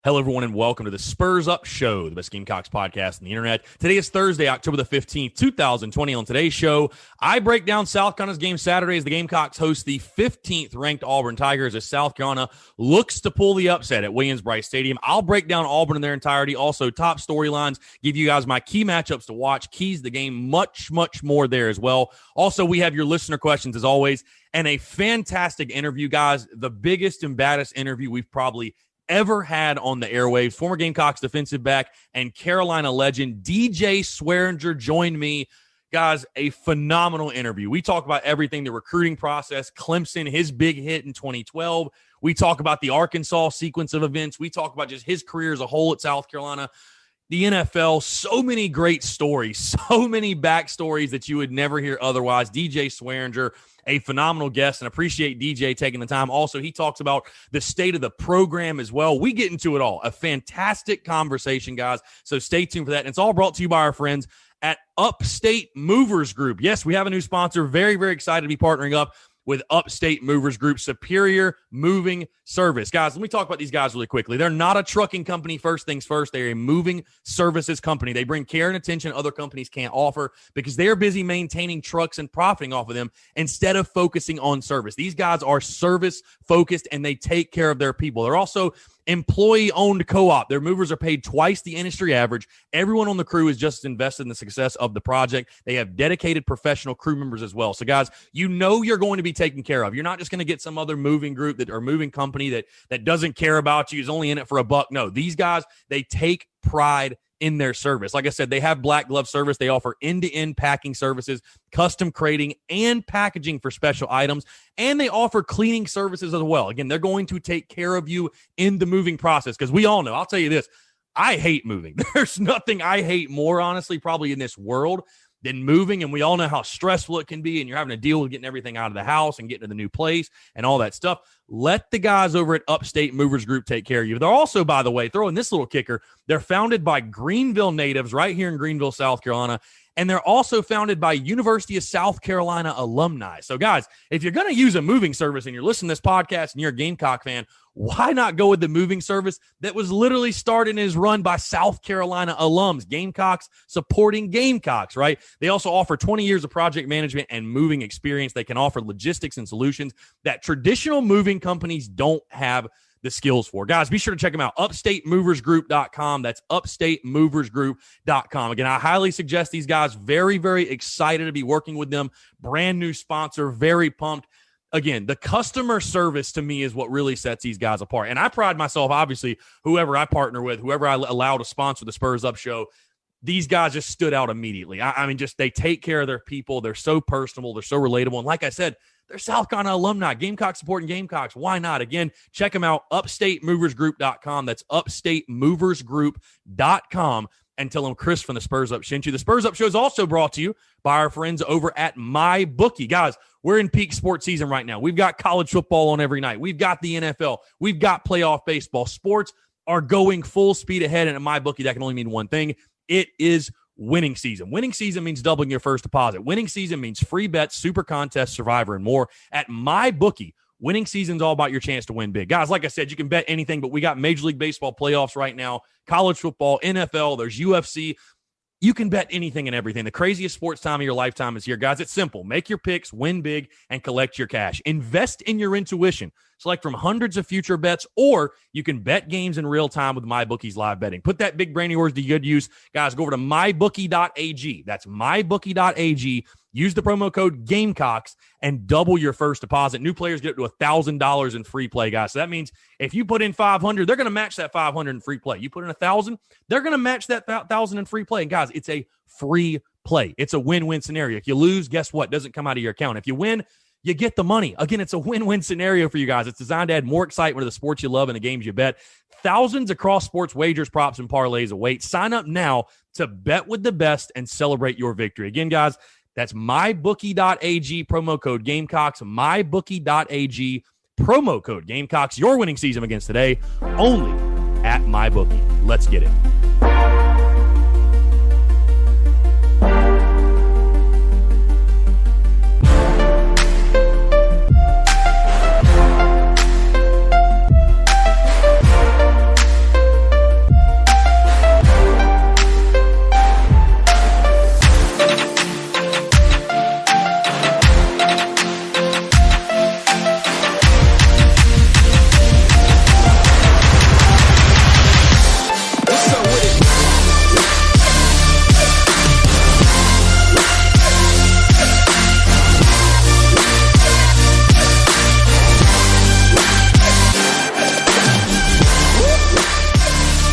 Hello, everyone, and welcome to the Spurs Up Show, the best Gamecocks podcast on the internet. Today is Thursday, October the 15th, 2020. On today's show, I break down South Carolina's game Saturday as the Gamecocks host the 15th ranked Auburn Tigers as South Carolina looks to pull the upset at Williams-Brice Stadium. I'll break down Auburn in their entirety. Also, top storylines, give you guys my key matchups to watch, keys to the game, much more there as well. Also, we have your listener questions as always, and a fantastic interview, guys. The biggest and baddest interview we've probably ever had on the airwaves. Former Gamecocks defensive back and Carolina legend DJ Swearinger joined me. Guys, a phenomenal interview. We talk about everything, the recruiting process, Clemson, his big hit in 2012. We talk about the Arkansas sequence of events. We talk about just his career as a whole at South Carolina, the NFL, so many great stories, so many backstories that you would never hear otherwise. DJ Swearinger, a phenomenal guest, and appreciate DJ taking the time. Also, he talks about the state of the program as well. We get into it all. A fantastic conversation, guys. So stay tuned for that. And it's all brought to you by our friends at Upstate Movers Group. Yes, we have a new sponsor. Very, very excited to be partnering up with Upstate Movers Group, Superior Moving Service. Guys, let me talk about these guys really quickly. They're not a trucking company, first things first. They're a moving services company. They bring care and attention other companies can't offer because they're busy maintaining trucks and profiting off of them instead of focusing on service. These guys are service-focused, and they take care of their people. They're also employee-owned co-op. Their movers are paid twice the industry average. Everyone on the crew is just invested in the success of the project. They have dedicated professional crew members as well. So, guys, you know you're going to be taken care of. You're not just going to get some other moving group that or moving company that doesn't care about you, is only in it for a buck. No, these guys, they take pride in their service. Like I said, they have black glove service. They offer end-to-end packing services, custom crating, and packaging for special items. And they offer cleaning services as well. Again, they're going to take care of you in the moving process because we all know, I'll tell you this, I hate moving. There's nothing I hate more, honestly, probably in this world than moving, and we all know how stressful it can be, and you're having to deal with getting everything out of the house and getting to the new place and all that stuff. Let the guys over at Upstate Movers Group take care of you. They're also, by the way, throwing this little kicker, they're founded by Greenville natives right here in Greenville, South Carolina, and they're also founded by University of South Carolina alumni. So, guys, if you're going to use a moving service and you're listening to this podcast and you're a Gamecock fan, why not go with the moving service that was literally started and is run by South Carolina alums, Gamecocks supporting Gamecocks, right? They also offer 20 years of project management and moving experience. They can offer logistics and solutions that traditional moving companies don't have the skills for. Guys, be sure to check them out. UpstateMoversGroup.com. That's UpstateMoversGroup.com. Again, I highly suggest these guys. Very, very excited to be working with them. Brand new sponsor. Very pumped. Again, the customer service to me is what really sets these guys apart. And I pride myself, obviously, whoever I partner with, whoever I allow to sponsor the Spurs Up Show, these guys just stood out immediately. I mean, just they take care of their people. They're so personable. They're so relatable. And like I said, they're South Carolina alumni. Gamecocks supporting Gamecocks. Why not? Again, check them out. UpstateMoversGroup.com. That's UpstateMoversGroup.com. And tell them Chris from the Spurs Up sent you. The Spurs Up Show is also brought to you by our friends over at MyBookie. Guys, we're in peak sports season right now. We've got college football on every night. We've got the NFL. We've got playoff baseball. Sports are going full speed ahead. And at MyBookie, that can only mean one thing. It is winning season. Winning season means doubling your first deposit. Winning season means free bets, super contests, Survivor, and more. At MyBookie, winning season's all about your chance to win big. Guys, like I said, you can bet anything, but we got Major League Baseball playoffs right now, college football, NFL, there's UFC. You can bet anything and everything. The craziest sports time of your lifetime is here. Guys, it's simple. Make your picks, win big, and collect your cash. Invest in your intuition. Select from hundreds of future bets, or you can bet games in real time with MyBookie's live betting. Put that big brain of yours to good use. Guys, go over to mybookie.ag. That's mybookie.ag. Use the promo code Gamecocks and double your first deposit. New players get up to $1,000 in free play, guys. So that means if you put in $500, they're going to match that $500 in free play. You put in $1,000, they're going to match that $1,000 in free play. And guys, it's a free play. It's a win-win scenario. If you lose, guess what? It doesn't come out of your account. If you win, you get the money. Again, it's a win-win scenario for you guys. It's designed to add more excitement to the sports you love and the games you bet. Thousands across sports wagers, props, and parlays await. Sign up now to bet with the best and celebrate your victory. Again, guys, that's mybookie.ag, promo code Gamecocks, mybookie.ag, promo code Gamecocks. Your winning season begins today only at MyBookie. Let's get it.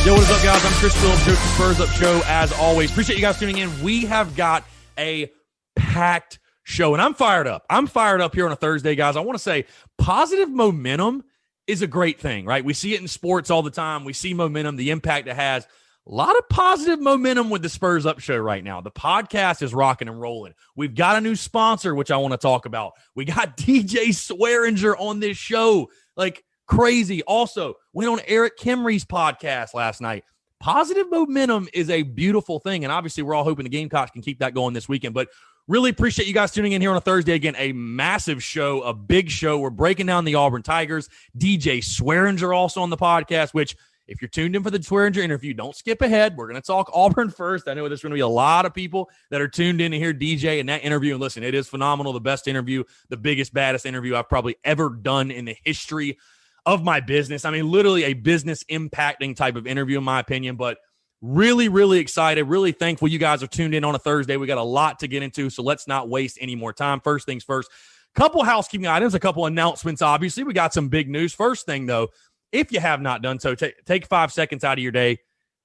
Yo, what is up, guys? I'm Chris Phillips, host of the Spurs Up Show, as always. Appreciate you guys tuning in. We have got a packed show, and I'm fired up. I'm fired up here on a Thursday, guys. I want to say positive momentum is a great thing, right? We see it in sports all the time. We see momentum, the impact it has. A lot of positive momentum with the Spurs Up Show right now. The podcast is rocking and rolling. We've got a new sponsor, which I want to talk about. We got DJ Swearinger on this show. Like, crazy. Also, went on Eric Kimry's podcast last night. Positive momentum is a beautiful thing, and obviously we're all hoping the Gamecocks can keep that going this weekend. But really appreciate you guys tuning in here on a Thursday. Again, a massive show, a big show. We're breaking down the Auburn Tigers. DJ Swearinger also on the podcast, which if you're tuned in for the Swearinger interview, don't skip ahead. We're going to talk Auburn first. I know there's going to be a lot of people that are tuned in to hear DJ in that interview. And listen, it is phenomenal. The best interview, the biggest, baddest interview I've probably ever done in the history of my business. I mean, literally a business impacting type of interview, in my opinion, but really, really excited, really thankful you guys are tuned in on a Thursday. We got a lot to get into, so let's not waste any more time. First things first, couple housekeeping items, a couple announcements. Obviously, we got some big news. First thing, though, if you have not done so, take 5 seconds out of your day.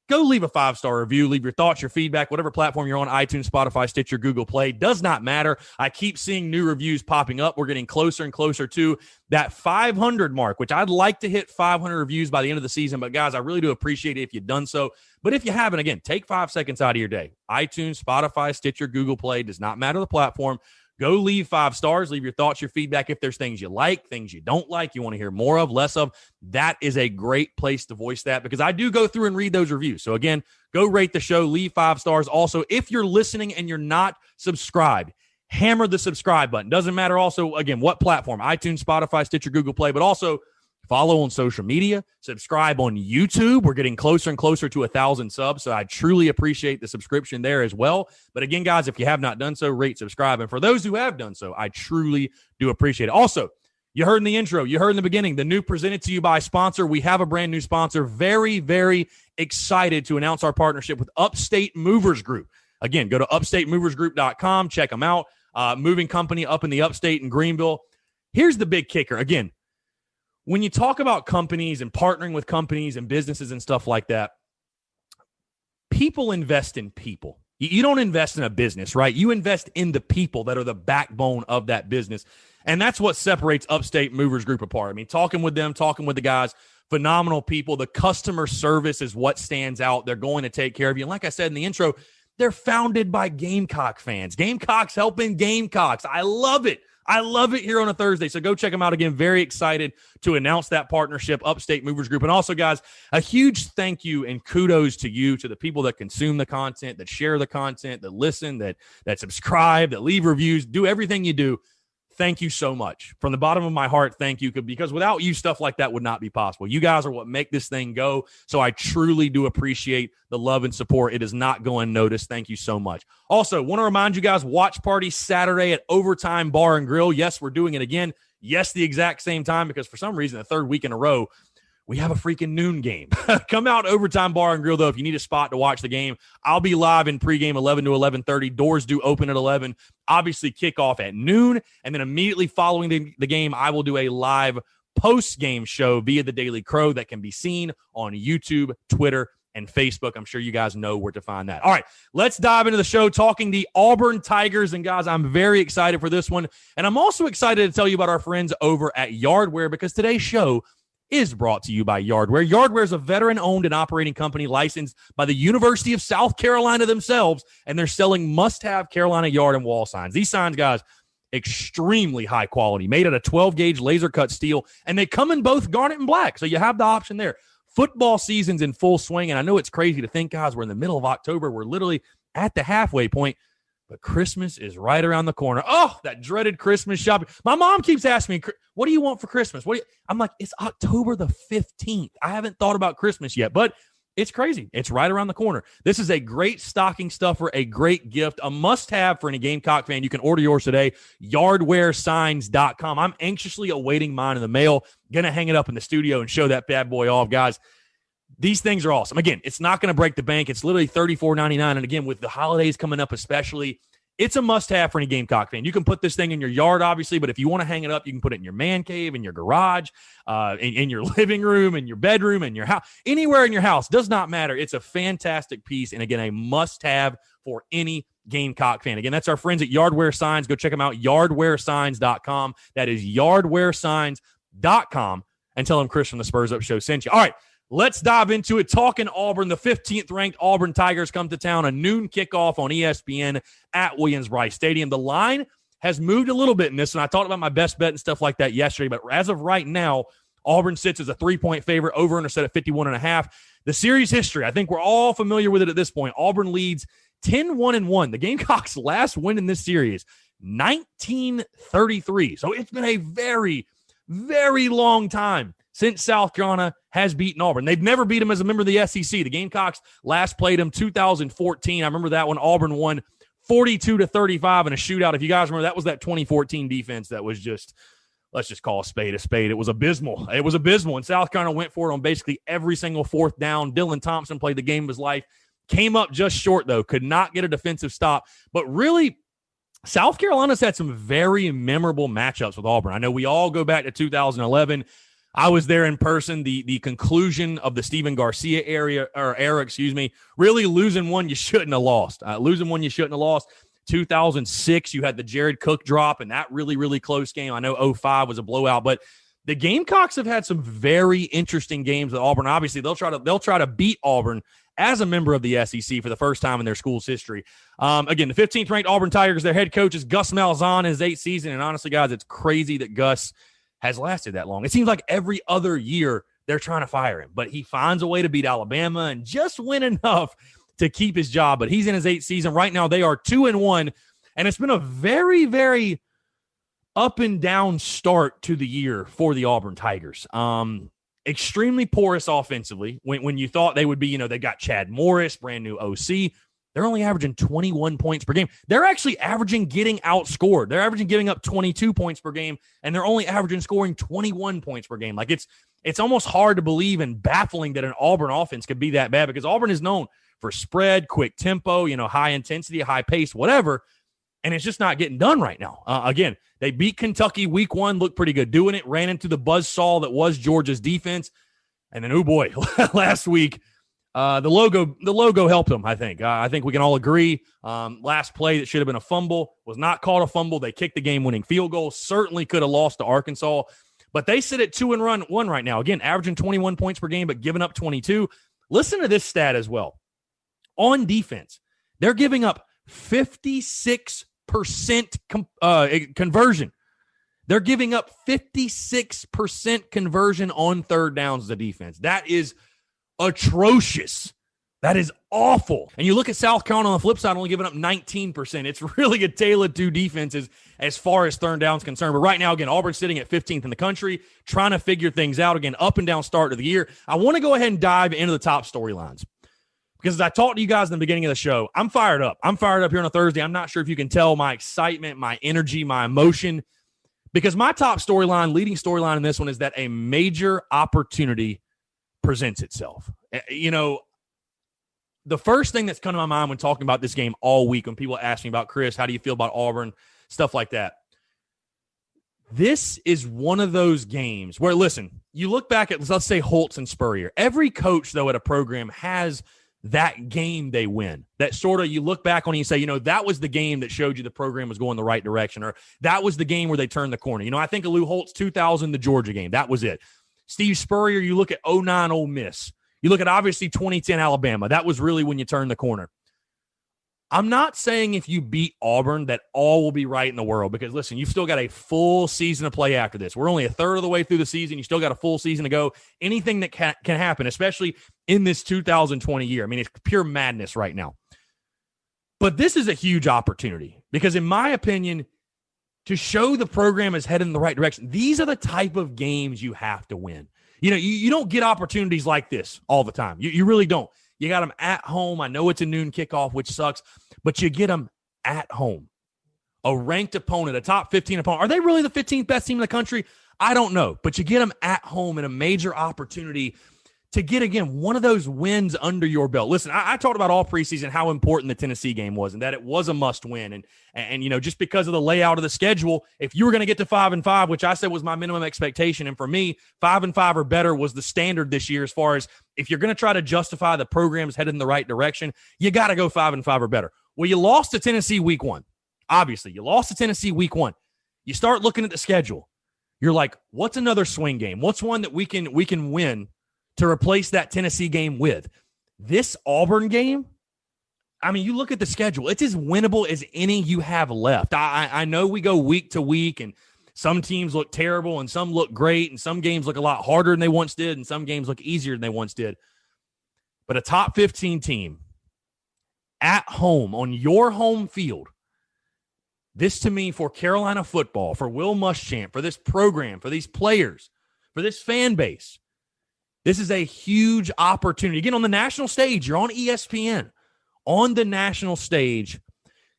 Go leave a 5-star review. Leave your thoughts, your feedback, whatever platform you're on, iTunes, Spotify, Stitcher, Google Play. Does not matter. I keep seeing new reviews popping up. We're getting closer and closer to that 500 mark, which I'd like to hit 500 reviews by the end of the season. But, guys, I really do appreciate it if you've done so. But if you haven't, again, take 5 seconds out of your day. iTunes, Spotify, Stitcher, Google Play. Does not matter the platform. Go leave 5 stars. Leave your thoughts, your feedback. If there's things you like, things you don't like, you want to hear more of, less of, that is a great place to voice that because I do go through and read those reviews. So, again, go rate the show, leave 5 stars. Also, if you're listening and you're not subscribed, hammer the subscribe button. Doesn't matter also, again, what platform, iTunes, Spotify, Stitcher, Google Play, but also follow on social media, subscribe on YouTube. We're getting closer and closer to 1,000 subs, so I truly appreciate the subscription there as well. But again, guys, if you have not done so, rate, subscribe. And for those who have done so, I truly do appreciate it. Also, you heard in the intro, you heard in the beginning, the new presented to you by sponsor. We have a brand new sponsor. Very, very excited to announce our partnership with Upstate Movers Group. Again, go to upstatemoversgroup.com. Check them out. Moving company up in the upstate in Greenville. Here's the big kicker. Again, when you talk about companies and partnering with companies and businesses and stuff like that, people invest in people. You don't invest in a business, right? You invest in the people that are the backbone of that business. And that's what separates Upstate Movers Group apart. I mean, talking with them, talking with the guys, phenomenal people. The customer service is what stands out. They're going to take care of you. And like I said in the intro, they're founded by Gamecock fans. Gamecocks helping Gamecocks. I love it. I love it here on a Thursday. So go check them out again. Very excited to announce that partnership, Upstate Movers Group. And also, guys, a huge thank you and kudos to you, to the people that consume the content, that share the content, that listen, that subscribe, that leave reviews, do everything you do. Thank you so much. From the bottom of my heart, thank you. Because without you, stuff like that would not be possible. You guys are what make this thing go. So I truly do appreciate the love and support. It is not going noticed. Thank you so much. Also, want to remind you guys, watch party Saturday at Overtime Bar and Grill. Yes, we're doing it again. Yes, the exact same time, because for some reason, the third week in a row, we have a freaking noon game. Come out Overtime Bar and Grill, though, if you need a spot to watch the game. I'll be live in pregame 11 to 11:30. Doors do open at 11. Obviously, kickoff at noon. And then immediately following the game, I will do a live post-game show via the Daily Crow that can be seen on YouTube, Twitter, and Facebook. I'm sure you guys know where to find that. All right, let's dive into the show talking the Auburn Tigers. And, guys, I'm very excited for this one. And I'm also excited to tell you about our friends over at Yardware, because today's show is brought to you by Yardware. Yardware is a veteran-owned and operating company licensed by the University of South Carolina themselves, and they're selling must-have Carolina yard and wall signs. These signs, guys, extremely high quality, made out of 12-gauge laser-cut steel, and they come in both garnet and black, so you have the option there. Football season's in full swing, and I know it's crazy to think, guys, we're in the middle of October. We're literally at the halfway point. But Christmas is right around the corner. Oh, that dreaded Christmas shopping. My mom keeps asking me, what do you want for Christmas? I'm like, it's October the 15th. I haven't thought about Christmas yet, but it's crazy. It's right around the corner. This is a great stocking stuffer, a great gift, a must-have for any Gamecock fan. You can order yours today, yardwaresigns.com. I'm anxiously awaiting mine in the mail. Going to hang it up in the studio and show that bad boy off, guys. These things are awesome. Again, it's not going to break the bank. It's literally $34.99. And again, with the holidays coming up especially, It's a must-have for any Gamecock fan. You can put this thing in your yard, obviously, but if you want to hang it up, you can put it in your man cave, in your garage, in your living room, in your bedroom, in your house, anywhere in your house. Does not matter. It's a fantastic piece, and again, a must-have for any Gamecock fan. Again, that's our friends at Yardware Signs. Go check them out, yardwaresigns.com. That is yardwaresigns.com, and tell them Chris from the Spurs Up Show sent you. All right. Let's dive into it. Talking Auburn, the 15th ranked Auburn Tigers come to town. A noon kickoff on ESPN at Williams-Brice Stadium. The line has moved a little bit in this, and I talked about my best bet and stuff like that yesterday, but as of right now, Auburn sits as a 3-point favorite, over and set at 51.5. The series history, I think we're all familiar with it at this point. Auburn leads 10-1-1. The Gamecocks' last win in this series, 1933. So it's been a very, very long time since South Carolina has beaten Auburn. They've never beat them as a member of the SEC. The Gamecocks last played them 2014. I remember that when Auburn won 42-35 in a shootout. If you guys remember, that was that 2014 defense that was just, let's just call a spade a spade. It was abysmal. It was abysmal. And South Carolina went for it on basically every single fourth down. Dylan Thompson played the game of his life. Came up just short, though. Could not get a defensive stop. But really, South Carolina's had some very memorable matchups with Auburn. I know we all go back to 2011. I was there in person, the conclusion of the Steven Garcia era, really losing one you shouldn't have lost. 2006, you had the Jared Cook drop, and that really, really close game. I know 2005 was a blowout, but the Gamecocks have had some very interesting games with Auburn. Obviously, they'll try to beat Auburn as a member of the SEC for the first time in their school's history. Again, the 15th ranked Auburn Tigers, their head coach is Gus Malzahn in his 8th season, and honestly, guys, it's crazy that Gus has lasted that long. It seems like every other year they're trying to fire him, but he finds a way to beat Alabama and just win enough to keep his job. But he's in his 8th season. Right now they are 2-1, and it's been a very, very up and down start to the year for the Auburn Tigers. Extremely porous offensively. When you thought they would be, they got Chad Morris, brand new OC. They're only averaging 21 points per game. They're actually averaging getting outscored. They're averaging giving up 22 points per game, and they're only averaging scoring 21 points per game. Like it's almost hard to believe and baffling that an Auburn offense could be that bad, because Auburn is known for spread, quick tempo, high intensity, high pace, whatever, and it's just not getting done right now. Again, they beat Kentucky week 1, looked pretty good doing it, ran into the buzzsaw that was Georgia's defense, and then, oh boy, last week, the logo helped them, I think. I think we can all agree. Last play that should have been a fumble was not called a fumble. They kicked the game-winning field goal. Certainly could have lost to Arkansas, but they sit at 2-1 right now. Again, averaging 21 points per game, but giving up 22. Listen to this stat as well. On defense, they're giving up 56% conversion. They're giving up 56% conversion on third downs as a defense. That is atrocious. That is awful. And you look at South Carolina on the flip side, only giving up 19%. It's really a tale of two defenses as far as third down is concerned. But right now, again, Auburn's sitting at 15th in the country, trying to figure things out. Again, up and down start of the year. I want to go ahead and dive into the top storylines, because as I talked to you guys in the beginning of the show, I'm fired up. I'm fired up here on a Thursday. I'm not sure if you can tell my excitement, my energy, my emotion, because my top storyline, leading storyline in this one, is that a major opportunity presents itself. The first thing that's come to my mind when talking about this game all week, when people ask me about, Chris, how do you feel about Auburn, stuff like that. This is one of those games where, listen, you look back at, let's say, Holtz and Spurrier. Every coach, though, at a program has that game they win. That sort of, you look back on and you say, that was the game that showed you the program was going the right direction, or that was the game where they turned the corner. I think of Lou Holtz 2000, the Georgia game. That was it. Steve Spurrier, you look at 2009 Ole Miss. You look at, obviously, 2010 Alabama. That was really when you turned the corner. I'm not saying if you beat Auburn that all will be right in the world, because, listen, you've still got a full season to play after this. We're only a third of the way through the season. You still got a full season to go. Anything that can happen, especially in this 2020 year. I mean, it's pure madness right now. But this is a huge opportunity because, in my opinion, to show the program is headed in the right direction, these are the type of games you have to win. You don't get opportunities like this all the time. You really don't. You got them at home. I know it's a noon kickoff, which sucks, but you get them at home. A ranked opponent, a top 15 opponent. Are they really the 15th best team in the country? I don't know, but you get them at home in a major opportunity to get, again, one of those wins under your belt. Listen, I talked about all preseason how important the Tennessee game was and that it was a must win. And just because of the layout of the schedule, if you were going to get to 5-5, which I said was my minimum expectation, and for me, 5-5 or better was the standard this year as far as if you're going to try to justify the program's headed in the right direction, you got to go 5-5 or better. Well, you lost to Tennessee week 1. Obviously, you lost to Tennessee week 1. You start looking at the schedule. You're like, what's another swing game? What's one that we can win to replace that Tennessee game with? This Auburn game, I mean, you look at the schedule, it's as winnable as any you have left. I know we go week to week, and some teams look terrible, and some look great, and some games look a lot harder than they once did, and some games look easier than they once did. But a top 15 team at home on your home field, this to me, for Carolina football, for Will Muschamp, for this program, for these players, for this fan base, this is a huge opportunity. Again, on the national stage, you're on ESPN, on the national stage,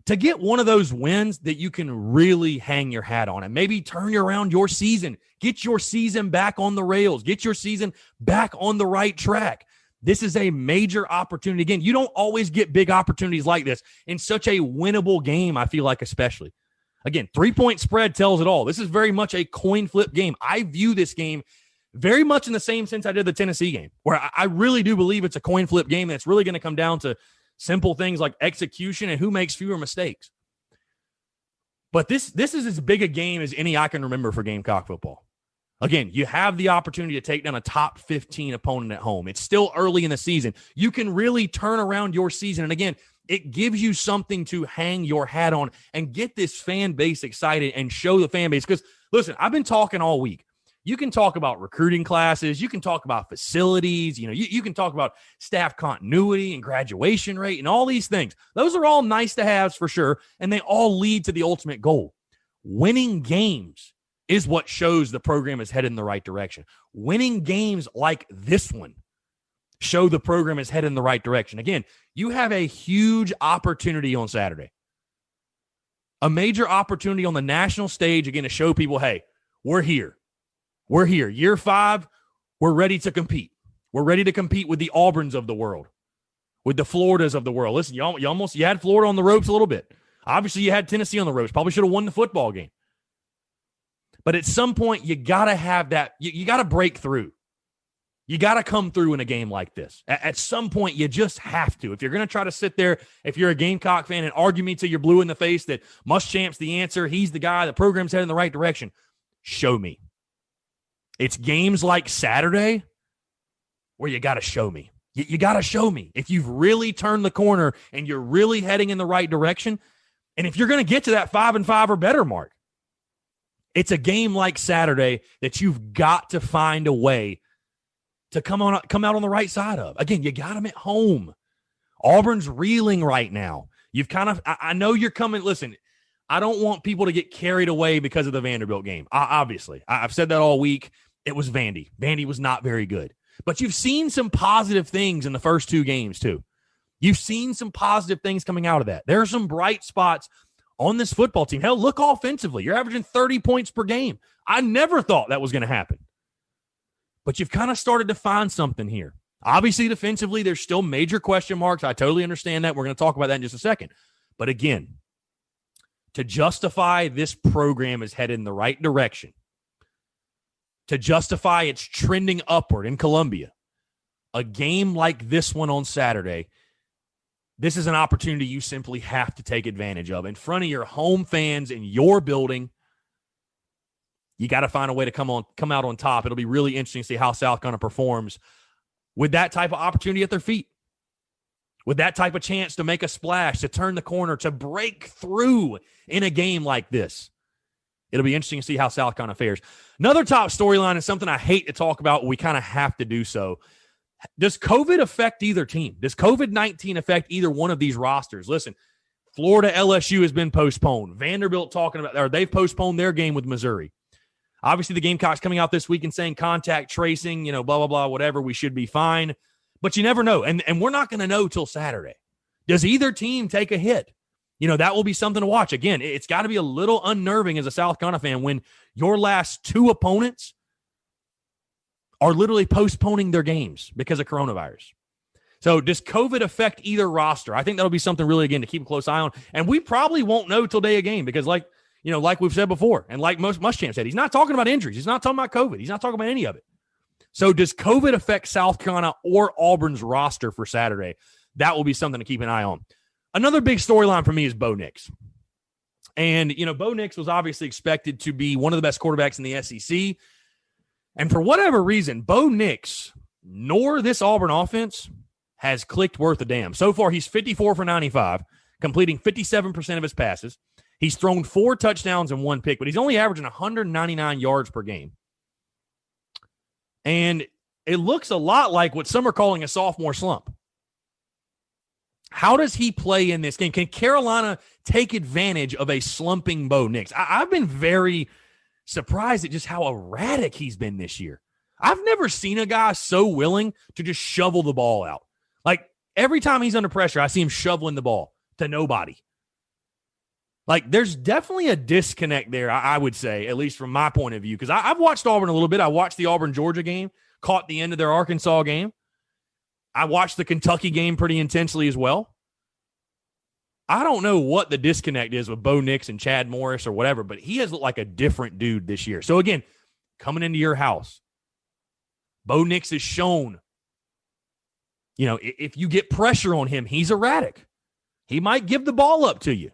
to get one of those wins that you can really hang your hat on and maybe turn around your season, get your season back on the rails, get your season back on the right track. This is a major opportunity. Again, you don't always get big opportunities like this in such a winnable game, I feel like, especially. Again, 3-point spread tells it all. This is very much a coin flip game. I view this game very much in the same sense I did the Tennessee game, where I really do believe it's a coin flip game that's really going to come down to simple things like execution and who makes fewer mistakes. But this is as big a game as any I can remember for Gamecock football. Again, you have the opportunity to take down a top 15 opponent at home. It's still early in the season. You can really turn around your season. And again, it gives you something to hang your hat on and get this fan base excited and show the fan base. Because, listen, I've been talking all week. You can talk about recruiting classes. You can talk about facilities. You can talk about staff continuity and graduation rate and all these things. Those are all nice to haves for sure, and they all lead to the ultimate goal. Winning games is what shows the program is headed in the right direction. Winning games like this one show the program is headed in the right direction. Again, you have a huge opportunity on Saturday. A major opportunity on the national stage, again, to show people, hey, we're here. We're here. Year 5, we're ready to compete. We're ready to compete with the Auburns of the world, with the Floridas of the world. Listen, you had Florida on the ropes a little bit. Obviously, you had Tennessee on the ropes. Probably should have won the football game. But at some point, you got to have that. You got to break through. You got to come through in a game like this. At some point, you just have to. If you're going to try to sit there, if you're a Gamecock fan, and argue me till you're blue in the face that Muschamp's the answer, he's the guy, the program's headed in the right direction, show me. It's games like Saturday where you got to show me. You got to show me if you've really turned the corner and you're really heading in the right direction. And if you're going to get to that 5-5 or better mark, it's a game like Saturday that you've got to find a way to come out on the right side of. Again, you got them at home. Auburn's reeling right now. I know you're coming. Listen, I don't want people to get carried away because of the Vanderbilt game. Obviously, I've said that all week. It was Vandy. Vandy was not very good. But you've seen some positive things in the first 2 games, too. You've seen some positive things coming out of that. There are some bright spots on this football team. Hell, look offensively. You're averaging 30 points per game. I never thought that was going to happen. But you've kind of started to find something here. Obviously, defensively, there's still major question marks. I totally understand that. We're going to talk about that in just a second. But again, to justify this program is headed in the right direction, to justify it's trending upward in Columbia, a game like this one on Saturday, this is an opportunity you simply have to take advantage of. In front of your home fans in your building, you got to find a way to come out on top. It'll be really interesting to see how South Carolina performs with that type of opportunity at their feet, with that type of chance to make a splash, to turn the corner, to break through in a game like this. It'll be interesting to see how South Carolina fares. Another top storyline is something I hate to talk about, but we kind of have to do so. Does COVID affect either team? Does COVID-19 affect either one of these rosters? Listen, Florida LSU has been postponed. Vanderbilt they've postponed their game with Missouri. Obviously, the Gamecocks coming out this week and saying contact tracing, blah, blah, blah, whatever, we should be fine. But you never know. And we're not going to know till Saturday. Does either team take a hit? That will be something to watch. Again, it's got to be a little unnerving as a South Carolina fan when your last 2 opponents are literally postponing their games because of coronavirus. So does COVID affect either roster? I think that'll be something really, again, to keep a close eye on. And we probably won't know till day of game because like we've said before, and like Muschamp said, he's not talking about injuries. He's not talking about COVID. He's not talking about any of it. So does COVID affect South Carolina or Auburn's roster for Saturday? That will be something to keep an eye on. Another big storyline for me is Bo Nix. And, Bo Nix was obviously expected to be one of the best quarterbacks in the SEC. And for whatever reason, Bo Nix nor this Auburn offense has clicked worth a damn. So far, he's 54 for 95, completing 57% of his passes. He's thrown 4 touchdowns and 1 pick, but he's only averaging 199 yards per game. And it looks a lot like what some are calling a sophomore slump. How does he play in this game? Can Carolina take advantage of a slumping Bo Nix? I've been very surprised at just how erratic he's been this year. I've never seen a guy so willing to just shovel the ball out. Like, every time he's under pressure, I see him shoveling the ball to nobody. Like, there's definitely a disconnect there, I would say, at least from my point of view, because I've watched Auburn a little bit. I watched the Auburn-Georgia game, caught the end of their Arkansas game. I watched the Kentucky game pretty intensely as well. I don't know what the disconnect is with Bo Nix and Chad Morris or whatever, but he has looked like a different dude this year. So, again, coming into your house, Bo Nix has shown, if you get pressure on him, he's erratic. He might give the ball up to you.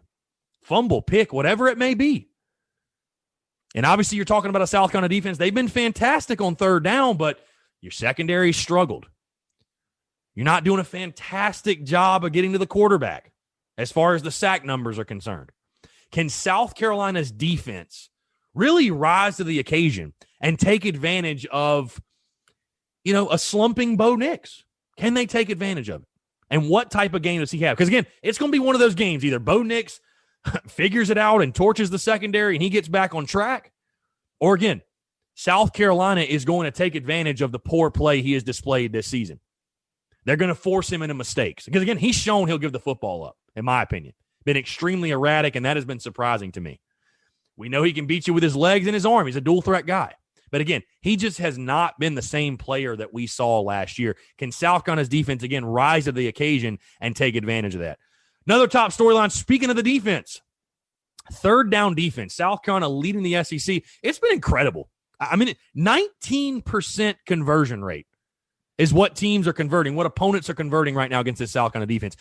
Fumble, pick, whatever it may be. And obviously you're talking about a South Carolina defense. They've been fantastic on third down, but your secondary struggled. You're not doing a fantastic job of getting to the quarterback as far as the sack numbers are concerned. Can South Carolina's defense really rise to the occasion and take advantage of, a slumping Bo Nix? Can they take advantage of it? And what type of game does he have? Because, again, it's going to be one of those games. Either Bo Nix figures it out and torches the secondary and he gets back on track, or, again, South Carolina is going to take advantage of the poor play he has displayed this season. They're going to force him into mistakes. Because, again, he's shown he'll give the football up, in my opinion. Been extremely erratic, and that has been surprising to me. We know he can beat you with his legs and his arm. He's a dual-threat guy. But, again, he just has not been the same player that we saw last year. Can South Carolina's defense, again, rise to the occasion and take advantage of that? Another top storyline, speaking of the defense, third down defense. South Carolina leading the SEC. It's been incredible. 19% conversion rate is what teams are converting, what opponents are converting right now against this South Carolina defense.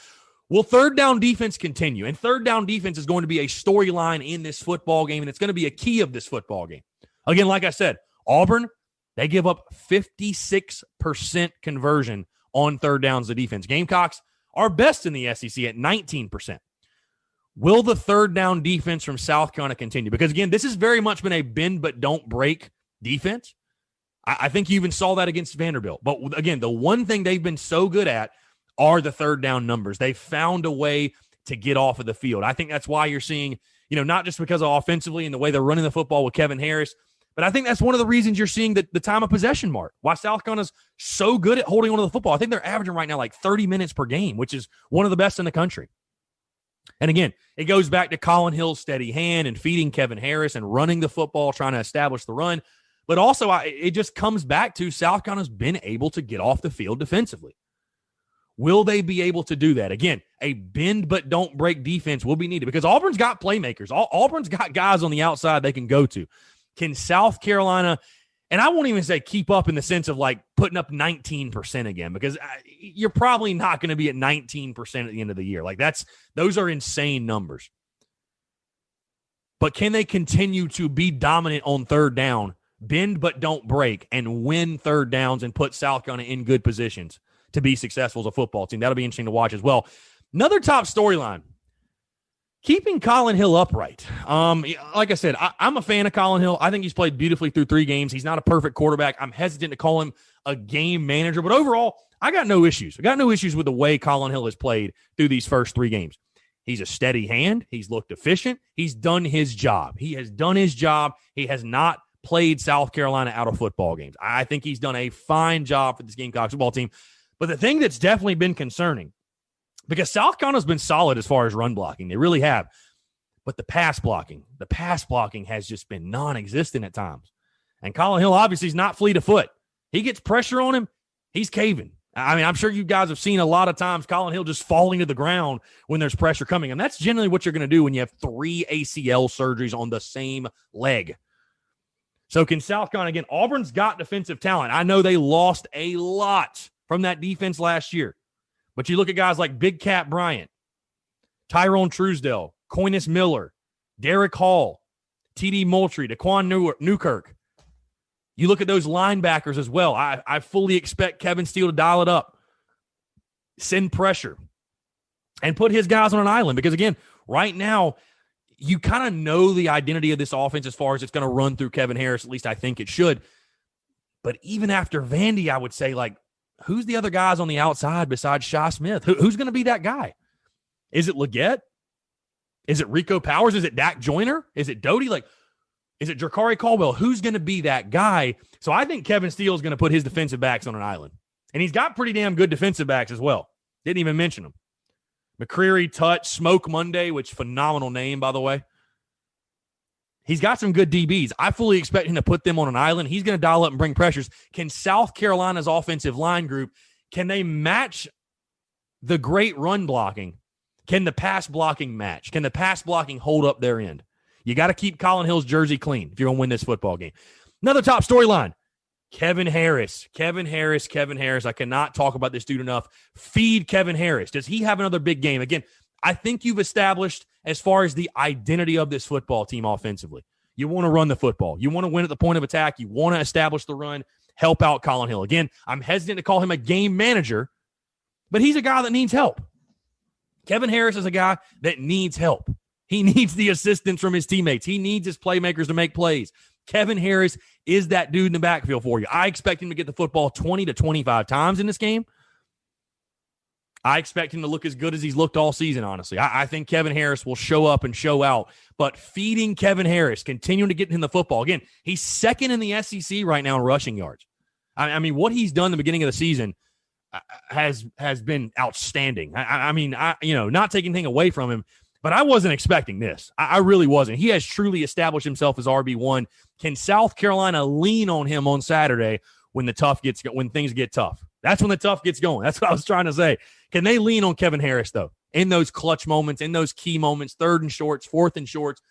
Will third down defense continue? And third down defense is going to be a storyline in this football game, and it's going to be a key of this football game. Again, like I said, Auburn, they give up 56% conversion on third downs to defense. Gamecocks are best in the SEC at 19%. Will the third down defense from South Carolina continue? Because, again, this has very much been a bend but don't break defense. I think you even saw that against Vanderbilt. But, again, the one thing they've been so good at are the third down numbers. They've found a way to get off of the field. I think that's why you're seeing, not just because of offensively and the way they're running the football with Kevin Harris, but I think that's one of the reasons you're seeing the time of possession mark. Why South Carolina's so good at holding on to the football. I think they're averaging right now like 30 minutes per game, which is one of the best in the country. And again, it goes back to Colin Hill's steady hand and feeding Kevin Harris and running the football, trying to establish the run. But also, it just comes back to South Carolina's been able to get off the field defensively. Will they be able to do that? Again, a bend but don't break defense will be needed because Auburn's got playmakers. Auburn's got guys on the outside they can go to. Can South Carolina, and I won't even say keep up in the sense of like putting up 19% again, because you're probably not going to be at 19% at the end of the year. Like those are insane numbers. But can they continue to be dominant on third down, bend but don't break, and win third downs and put South Carolina in good positions to be successful as a football team? That'll be interesting to watch as well. Another top storyline, keeping Colin Hill upright. Like I said, I'm a fan of Colin Hill. I think he's played beautifully through 3 games. He's not a perfect quarterback. I'm hesitant to call him a game manager, but overall, I got no issues. I got no issues with the way Colin Hill has played through these first 3 games. He's a steady hand. He's looked efficient. He's done his job. He has done his job. He has not played South Carolina out of football games. I think he's done a fine job for this Gamecocks football team. But the thing that's definitely been concerning, because South Carolina's been solid as far as run blocking. They really have. But the pass blocking has just been non-existent at times. And Colin Hill obviously is not fleet of foot. He gets pressure on him, he's caving. I mean, I'm sure you guys have seen a lot of times Colin Hill just falling to the ground when there's pressure coming. And that's generally what you're going to do when you have 3 ACL surgeries on the same leg. So can South Carolina, again, Auburn's got defensive talent. I know they lost a lot from that defense last year. But you look at guys like Big Cat Bryant, Tyrone Truesdell, Coyness Miller, Derek Hall, T.D. Moultrie, Daquan Newkirk. You look at those linebackers as well. I fully expect Kevin Steele to dial it up, send pressure, and put his guys on an island. Because, again, right now, you kind of know the identity of this offense as far as it's going to run through Kevin Harris. At least I think it should. But even after Vandy, I would say, like, who's the other guys on the outside besides Shi Smith? Who's going to be that guy? Is it Leggett? Is it Rico Powers? Is it Dak Joyner? Is it Doty? Like, is it Jakari Caldwell? Who's going to be that guy? So I think Kevin Steele is going to put his defensive backs on an island. And he's got pretty damn good defensive backs as well. Didn't even mention them. McCreary, Touch, Smoke Monday, which phenomenal name, by the way. He's got some good DBs. I fully expect him to put them on an island. He's going to dial up and bring pressures. Can South Carolina's offensive line group, can they match the great run blocking? Can the pass blocking match? Can the pass blocking hold up their end? You got to keep Colin Hill's jersey clean if you're going to win this football game. Another top storyline, Kevin Harris. Kevin Harris. I cannot talk about this dude enough. Feed Kevin Harris. Does he have another big game? Again, I think you've established as far as the identity of this football team offensively. You want to run the football. You want to win at the point of attack. You want to establish the run, help out Colin Hill. Again, I'm hesitant to call him a game manager, but he's a guy that needs help. Kevin Harris is a guy that needs help. He needs the assistance from his teammates. He needs his playmakers to make plays. Kevin Harris is that dude in the backfield for you. I expect him to get the football 20 to 25 times in this game. I expect him to look as good as he's looked all season, honestly. I think Kevin Harris will show up and show out. But feeding Kevin Harris, continuing to get him the football. Again, he's second in the SEC right now in rushing yards. I mean, what he's done in the beginning of the season has been outstanding. I mean, not taking anything away from him, but I wasn't expecting this. I really wasn't. He has truly established himself as RB1. Can South Carolina lean on him on Saturday when things get tough? That's when the tough gets going. That's what I was trying to say. Can they lean on Kevin Harris, though, in those clutch moments, in those key moments, 3rd and shorts, 4th and shorts?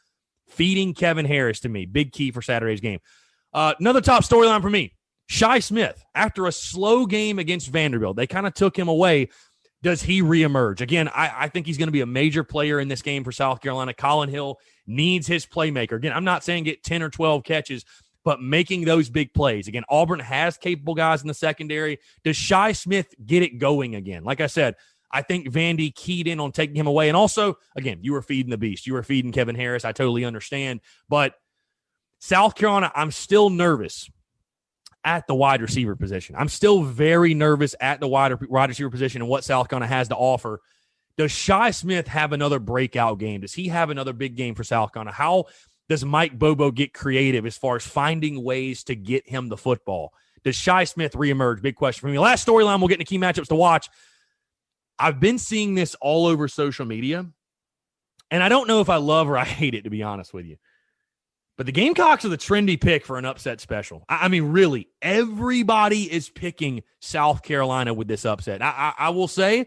Feeding Kevin Harris, to me, big key for Saturday's game. Another top storyline for me, Shi Smith. After a slow game against Vanderbilt, they kind of took him away. Does he reemerge? Again, I think he's going to be a major player in this game for South Carolina. Colin Hill needs his playmaker. Again, I'm not saying get 10 or 12 catches, but making those big plays. Again, Auburn has capable guys in the secondary. Does Shi Smith get it going again? Like I said, I think Vandy keyed in on taking him away. And also, again, you were feeding the beast. You were feeding Kevin Harris. I totally understand. But South Carolina, I'm still nervous at the wide receiver position. I'm still very nervous at the wide receiver position and what South Carolina has to offer. Does Shi Smith have another breakout game? Does he have another big game for South Carolina? How does Mike Bobo get creative as far as finding ways to get him the football? Does Shi Smith reemerge? Big question for me. Last storyline, we'll get into key matchups to watch. I've been seeing this all over social media, and I don't know if I love or I hate it, to be honest with you. But the Gamecocks are the trendy pick for an upset special. I mean, really, everybody is picking South Carolina with this upset. I will say,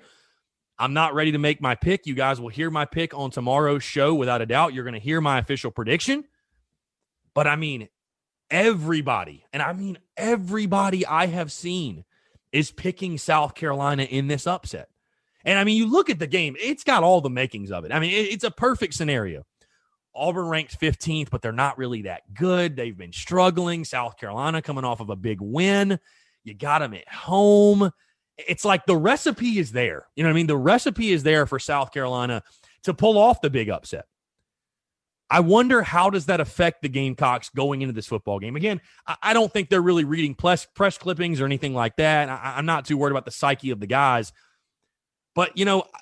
I'm not ready to make my pick. You guys will hear my pick on tomorrow's show without a doubt. You're going to hear my official prediction. But I mean, everybody I have seen is picking South Carolina in this upset. And I mean, you look at the game, it's got all the makings of it. I mean, it's a perfect scenario. Auburn ranked 15th, but they're not really that good. They've been struggling. South Carolina coming off of a big win. You got them at home. It's like the recipe is there. You know what I mean? The recipe is there for South Carolina to pull off the big upset. I wonder, how does that affect the Gamecocks going into this football game? Again, I don't think they're really reading press clippings or anything like that. I'm not too worried about the psyche of the guys. But,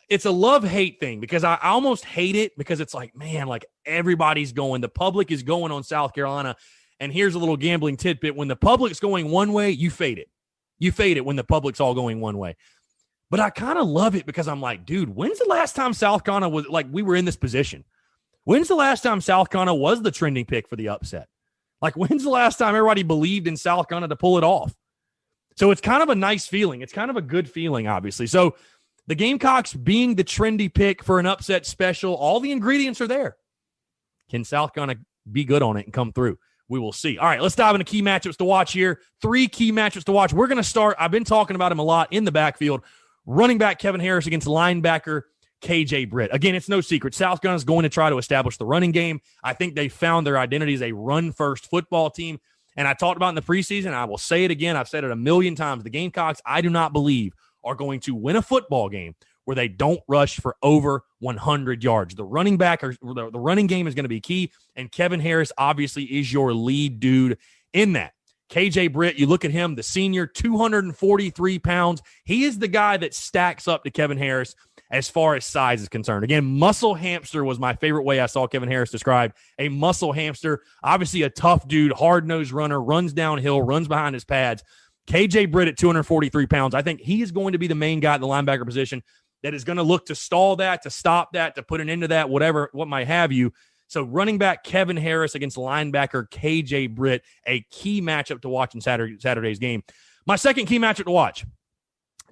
it's a love-hate thing, because I almost hate it, because it's like, man, like everybody's going. The public is going on South Carolina. And here's a little gambling tidbit. When the public's going one way, you fade it. You fade it when the public's all going one way. But I kind of love it, because I'm like, dude, when's the last time South Carolina was like, we were in this position? When's the last time South Carolina was the trending pick for the upset? Like, when's the last time everybody believed in South Carolina to pull it off? So it's kind of a nice feeling. It's kind of a good feeling, obviously. So the Gamecocks being the trendy pick for an upset special, all the ingredients are there. Can South Carolina be good on it and come through? We will see. All right, let's dive into key matchups to watch here. 3 key matchups to watch. We're going to start, I've been talking about him a lot in the backfield. Running back Kevin Harris against linebacker KJ Britt. Again, it's no secret. South Carolina is going to try to establish the running game. I think they found their identity as a run-first football team. And I talked about in the preseason, I will say it again, I've said it a million times, the Gamecocks, I do not believe, are going to win a football game where they don't rush for over 100 yards. The running back or the running game is going to be key, and Kevin Harris obviously is your lead dude in that. KJ Britt, you look at him, the senior, 243 pounds. He is the guy that stacks up to Kevin Harris as far as size is concerned. Again, muscle hamster was my favorite way I saw Kevin Harris described. A muscle hamster, obviously a tough dude, hard-nosed runner, runs downhill, runs behind his pads. KJ Britt at 243 pounds, I think he is going to be the main guy at the linebacker position that is going to look to stall that, to stop that, to put an end to that, whatever, what might have you. So running back Kevin Harris against linebacker KJ Britt, a key matchup to watch in Saturday's game. My second key matchup to watch,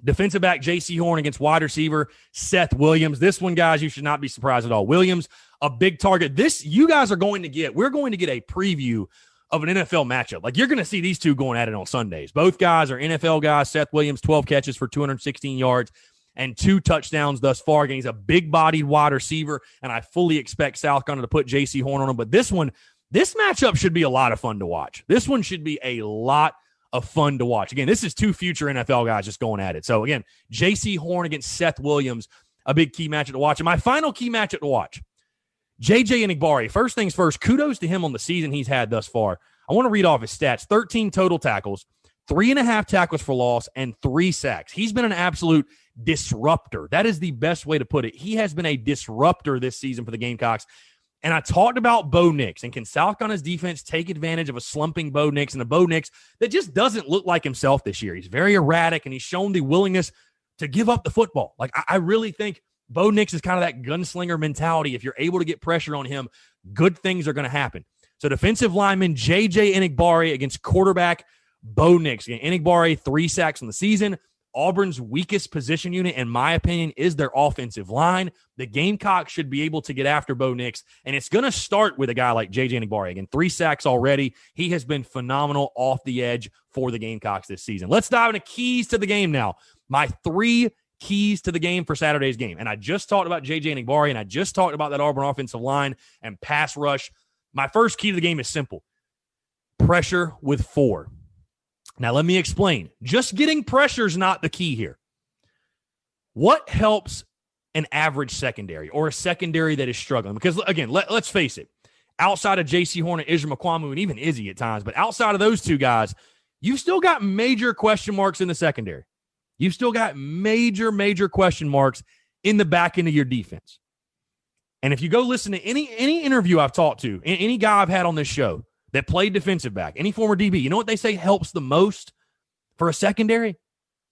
defensive back J.C. Horn against wide receiver Seth Williams. This one, guys, you should not be surprised at all. Williams, a big target. This you guys are going to get. We're going to get a preview of an NFL matchup. Like, you're going to see these two going at it on Sundays. Both guys are NFL guys. Seth Williams, 12 catches for 216 yards. And 2 touchdowns thus far. Again, he's a big-bodied wide receiver, and I fully expect South Carolina to put J.C. Horn on him. But this matchup should be a lot of fun to watch. This one should be a lot of fun to watch. Again, this is 2 future NFL guys just going at it. So, again, J.C. Horn against Seth Williams, a big key matchup to watch. And my final key matchup to watch, J.J. Enigbari. First things first, kudos to him on the season he's had thus far. I want to read off his stats. 13 total tackles, 3.5 tackles for loss, and 3 sacks. He's been an absolute disruptor. That is the best way to put it. He has been a disruptor this season for the Gamecocks. And I talked about Bo Nix, and can South Carolina's defense take advantage of a slumping Bo Nix and a Bo Nix that just doesn't look like himself this year? He's very erratic, and he's shown the willingness to give up the football. Like, I really think Bo Nix is kind of that gunslinger mentality. If you're able to get pressure on him, good things are going to happen. So defensive lineman J.J. Enigbari against quarterback Bo Nix. Again, Enigbari, 3 sacks in the season. Auburn's weakest position unit, in my opinion, is their offensive line. The Gamecocks should be able to get after Bo Nix, and it's going to start with a guy like J.J. Enigbari. Again, 3 sacks already. He has been phenomenal off the edge for the Gamecocks this season. Let's dive into keys to the game now. My 3 keys to the game for Saturday's game. And I just talked about J.J. Enigbari, and I just talked about that Auburn offensive line and pass rush. My first key to the game is simple. Pressure with 4. Now, let me explain. Just getting pressure is not the key here. What helps an average secondary or a secondary that is struggling? Because, again, let's face it. Outside of J.C. Horn and Israel McQuamu and even Izzy at times, but outside of those 2 guys, you've still got major question marks in the secondary. You've still got major question marks in the back end of your defense. And if you go listen to any interview I've talked to, any guy I've had on this show that played defensive back, any former DB, you know what they say helps the most for a secondary?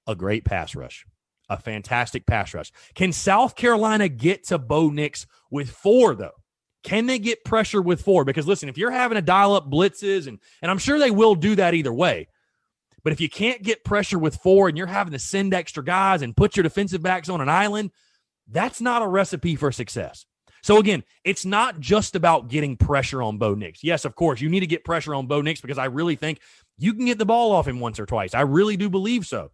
A great pass rush. A fantastic pass rush. Can South Carolina get to Bo Nix with 4, though? Can they get pressure with 4? Because, listen, if you're having to dial up blitzes, and I'm sure they will do that either way, but if you can't get pressure with 4 and you're having to send extra guys and put your defensive backs on an island, that's not a recipe for success. So, again, it's not just about getting pressure on Bo Nix. Yes, of course, you need to get pressure on Bo Nix because I really think you can get the ball off him once or twice. I really do believe so.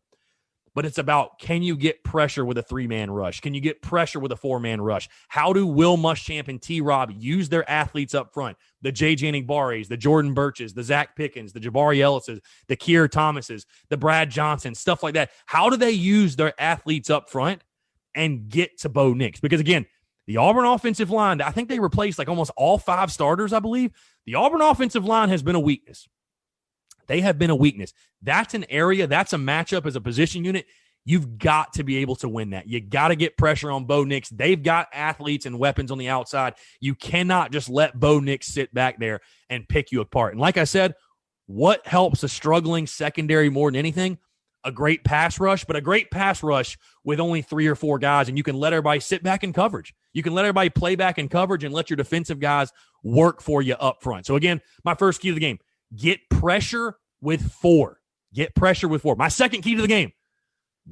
But it's about, can you get pressure with a 3-man rush? Can you get pressure with a 4-man rush? How do Will Muschamp and T-Rob use their athletes up front? The J.J. Enigbaris, the Jordan Birches, the Zach Pickens, the Jabari Ellises, the Keir Thomases, the Brad Johnson, stuff like that. How do they use their athletes up front and get to Bo Nix? Because, again, the Auburn offensive line, I think they replaced like almost all 5 starters, I believe. The Auburn offensive line has been a weakness. They have been a weakness. That's an area, that's a matchup as a position unit. You've got to be able to win that. You got to get pressure on Bo Nix. They've got athletes and weapons on the outside. You cannot just let Bo Nix sit back there and pick you apart. And like I said, what helps a struggling secondary more than anything? A great pass rush, but a great pass rush with only 3 or 4 guys, and you can let everybody sit back in coverage. You can let everybody play back in coverage and let your defensive guys work for you up front. So, again, my first key of the game, get pressure with 4. Get pressure with 4. My second key to the game,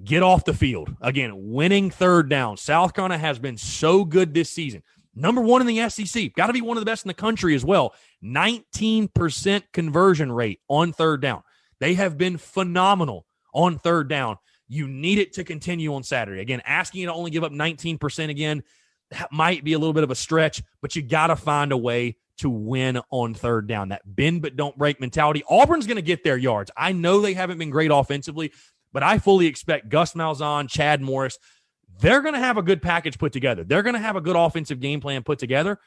get off the field. Again, winning third down. South Carolina has been so good this season. Number 1 in the SEC. Got to be one of the best in the country as well. 19% conversion rate on third down. They have been phenomenal on third down. You need it to continue on Saturday. Again, asking you to only give up 19% again, that might be a little bit of a stretch, but you got to find a way to win on third down. That bend but don't break mentality. Auburn's going to get their yards. I know they haven't been great offensively, but I fully expect Gus Malzahn, Chad Morris, they're going to have a good package put together. They're going to have a good offensive game plan put together.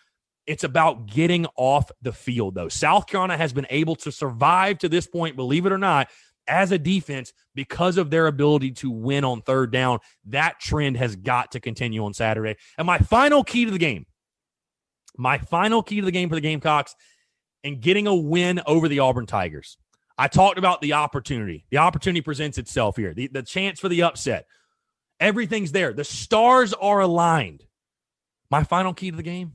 It's about getting off the field, though. South Carolina has been able to survive to this point, believe it or not, as a defense because of their ability to win on third down. That trend has got to continue on Saturday. And my final key to the game for the Gamecocks and getting a win over the Auburn Tigers. I talked about the opportunity. The opportunity presents itself here. The chance for the upset. Everything's there. The stars are aligned. My final key to the game,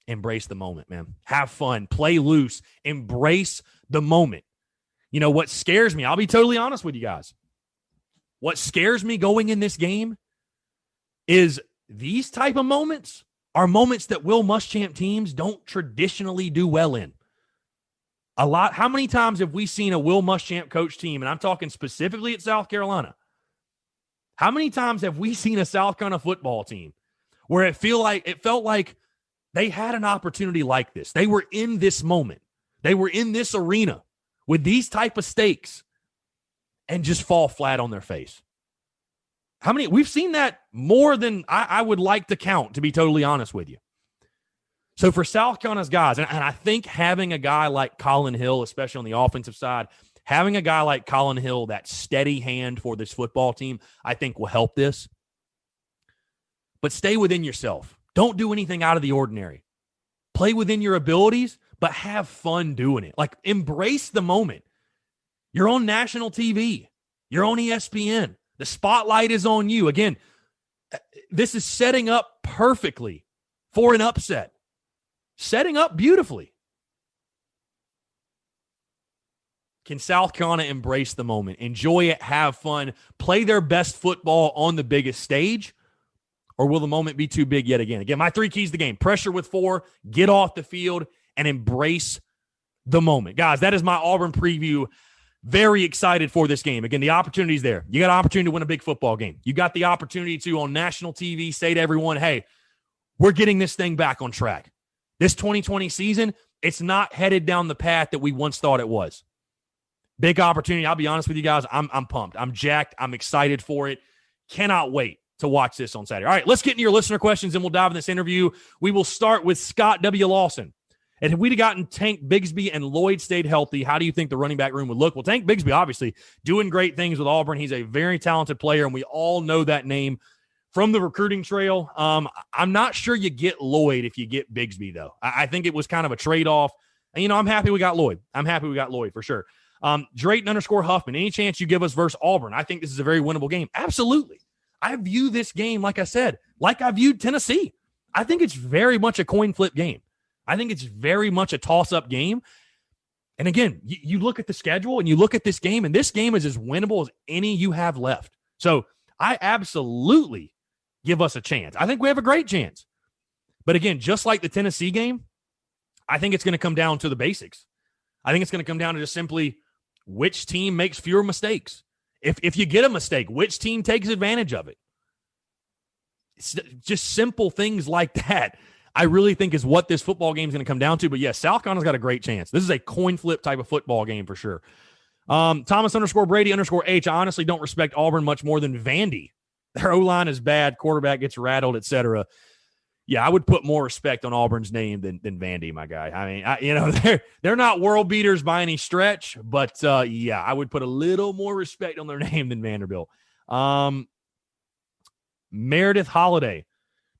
embrace the moment, man. Have fun. Play loose. Embrace the moment. You know, what scares me, I'll be totally honest with you guys. What scares me going in this game is these type of moments are moments that Will Muschamp teams don't traditionally do well in. How many times have we seen a Will Muschamp coach team, and I'm talking specifically at South Carolina, how many times have we seen a South Carolina football team where it felt like they had an opportunity like this? They were in this moment. They were in this arena with these type of stakes and just fall flat on their face. How many? We've seen that more than I would like to count, to be totally honest with you. So for South Carolina's guys, and I think having a guy like Colin Hill, especially on the offensive side, having a guy like Colin Hill, that steady hand for this football team, I think will help this. But stay within yourself. Don't do anything out of the ordinary. Play within your abilities, but have fun doing it. Like, embrace the moment. You're on national TV. You're on ESPN. The spotlight is on you. Again, this is setting up perfectly for an upset. Setting up beautifully. Can South Carolina embrace the moment, enjoy it, have fun, play their best football on the biggest stage, or will the moment be too big yet again? Again, my 3 keys to the game: pressure with 4, get off the field, and embrace the moment. Guys, that is my Auburn preview. Very excited for this game. Again, the opportunity's there. You got an opportunity to win a big football game. You got the opportunity to, on national TV, say to everyone, hey, we're getting this thing back on track. This 2020 season, it's not headed down the path that we once thought it was. Big opportunity. I'll be honest with you guys. I'm pumped. I'm jacked. I'm excited for it. Cannot wait to watch this on Saturday. All right, let's get into your listener questions, and we'll dive in this interview. We will start with Scott W. Lawson. And if we'd have gotten Tank Bigsby and Lloyd stayed healthy, how do you think the running back room would look? Well, Tank Bigsby, obviously, doing great things with Auburn. He's a very talented player, and we all know that name from the recruiting trail. I'm not sure you get Lloyd if you get Bigsby, though. I think it was kind of a trade-off. And, I'm happy we got Lloyd. For sure. Drayton_Huffman, any chance you give us versus Auburn? I think this is a very winnable game. Absolutely. I view this game, like I said, like I viewed Tennessee. I think it's very much a coin flip game. I think it's very much a toss-up game. And again, you look at the schedule and you look at this game, and this game is as winnable as any you have left. So I absolutely give us a chance. I think we have a great chance. But again, just like the Tennessee game, I think it's going to come down to the basics. I think it's going to come down to just simply which team makes fewer mistakes. If you get a mistake, which team takes advantage of it? It's just simple things like that, I really think, is what this football game is going to come down to. But yes, South Carolina's got a great chance. This is a coin flip type of football game for sure. Thomas_Brady_H. I honestly don't respect Auburn much more than Vandy. Their O-line is bad. Quarterback gets rattled, etc. Yeah, I would put more respect on Auburn's name than Vandy, my guy. I mean, they're not world beaters by any stretch, but yeah, I would put a little more respect on their name than Vanderbilt. Meredith Holiday,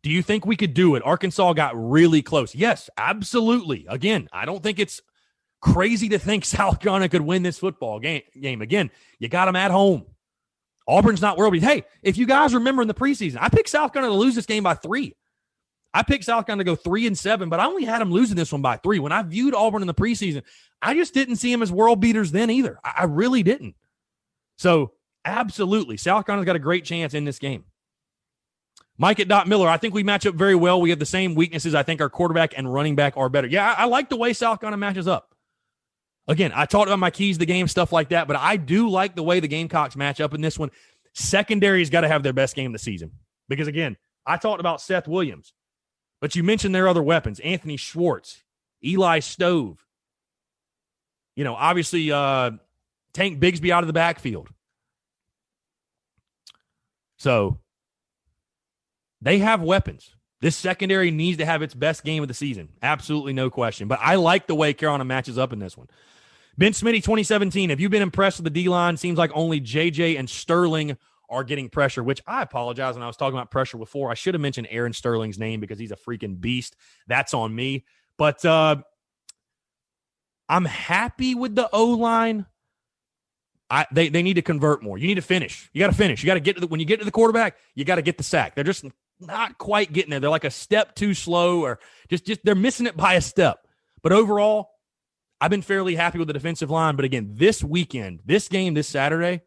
do you think we could do it? Arkansas got really close. Yes, absolutely. Again, I don't think it's crazy to think South Carolina could win this football game. Again, you got them at home. Auburn's not world beaters. Hey, if you guys remember in the preseason, I picked South Carolina to lose this game by 3. I picked South Carolina to go 3-7, but I only had them losing this one by 3. When I viewed Auburn in the preseason, I just didn't see them as world beaters then either. I really didn't. So, absolutely, South Carolina's got a great chance in this game. Mike at Dot Miller, I think we match up very well. We have the same weaknesses. I think our quarterback and running back are better. Yeah, I like the way South Carolina matches up. Again, I talked about my keys to the game, stuff like that, but I do like the way the Gamecocks match up in this one. Secondary's got to have their best game of the season. Because, again, I talked about Seth Williams, but you mentioned their other weapons, Anthony Schwartz, Eli Stove. Obviously, Tank Bigsby out of the backfield. So, they have weapons. This secondary needs to have its best game of the season. Absolutely no question. But I like the way Carolina matches up in this one. Ben Smitty, 2017. Have you been impressed with the D-line? Seems like only JJ and Sterling are getting pressure, which I apologize when I was talking about pressure before. I should have mentioned Aaron Sterling's name because he's a freaking beast. That's on me. But I'm happy with the O-line. They need to convert more. You need to finish. You got to finish. You got to get to when you get to the quarterback, you got to get the sack. They're just not quite getting there. They're like a step too slow, or just they're missing it by a step. But overall, I've been fairly happy with the defensive line. But again, this weekend, this game, this Saturday,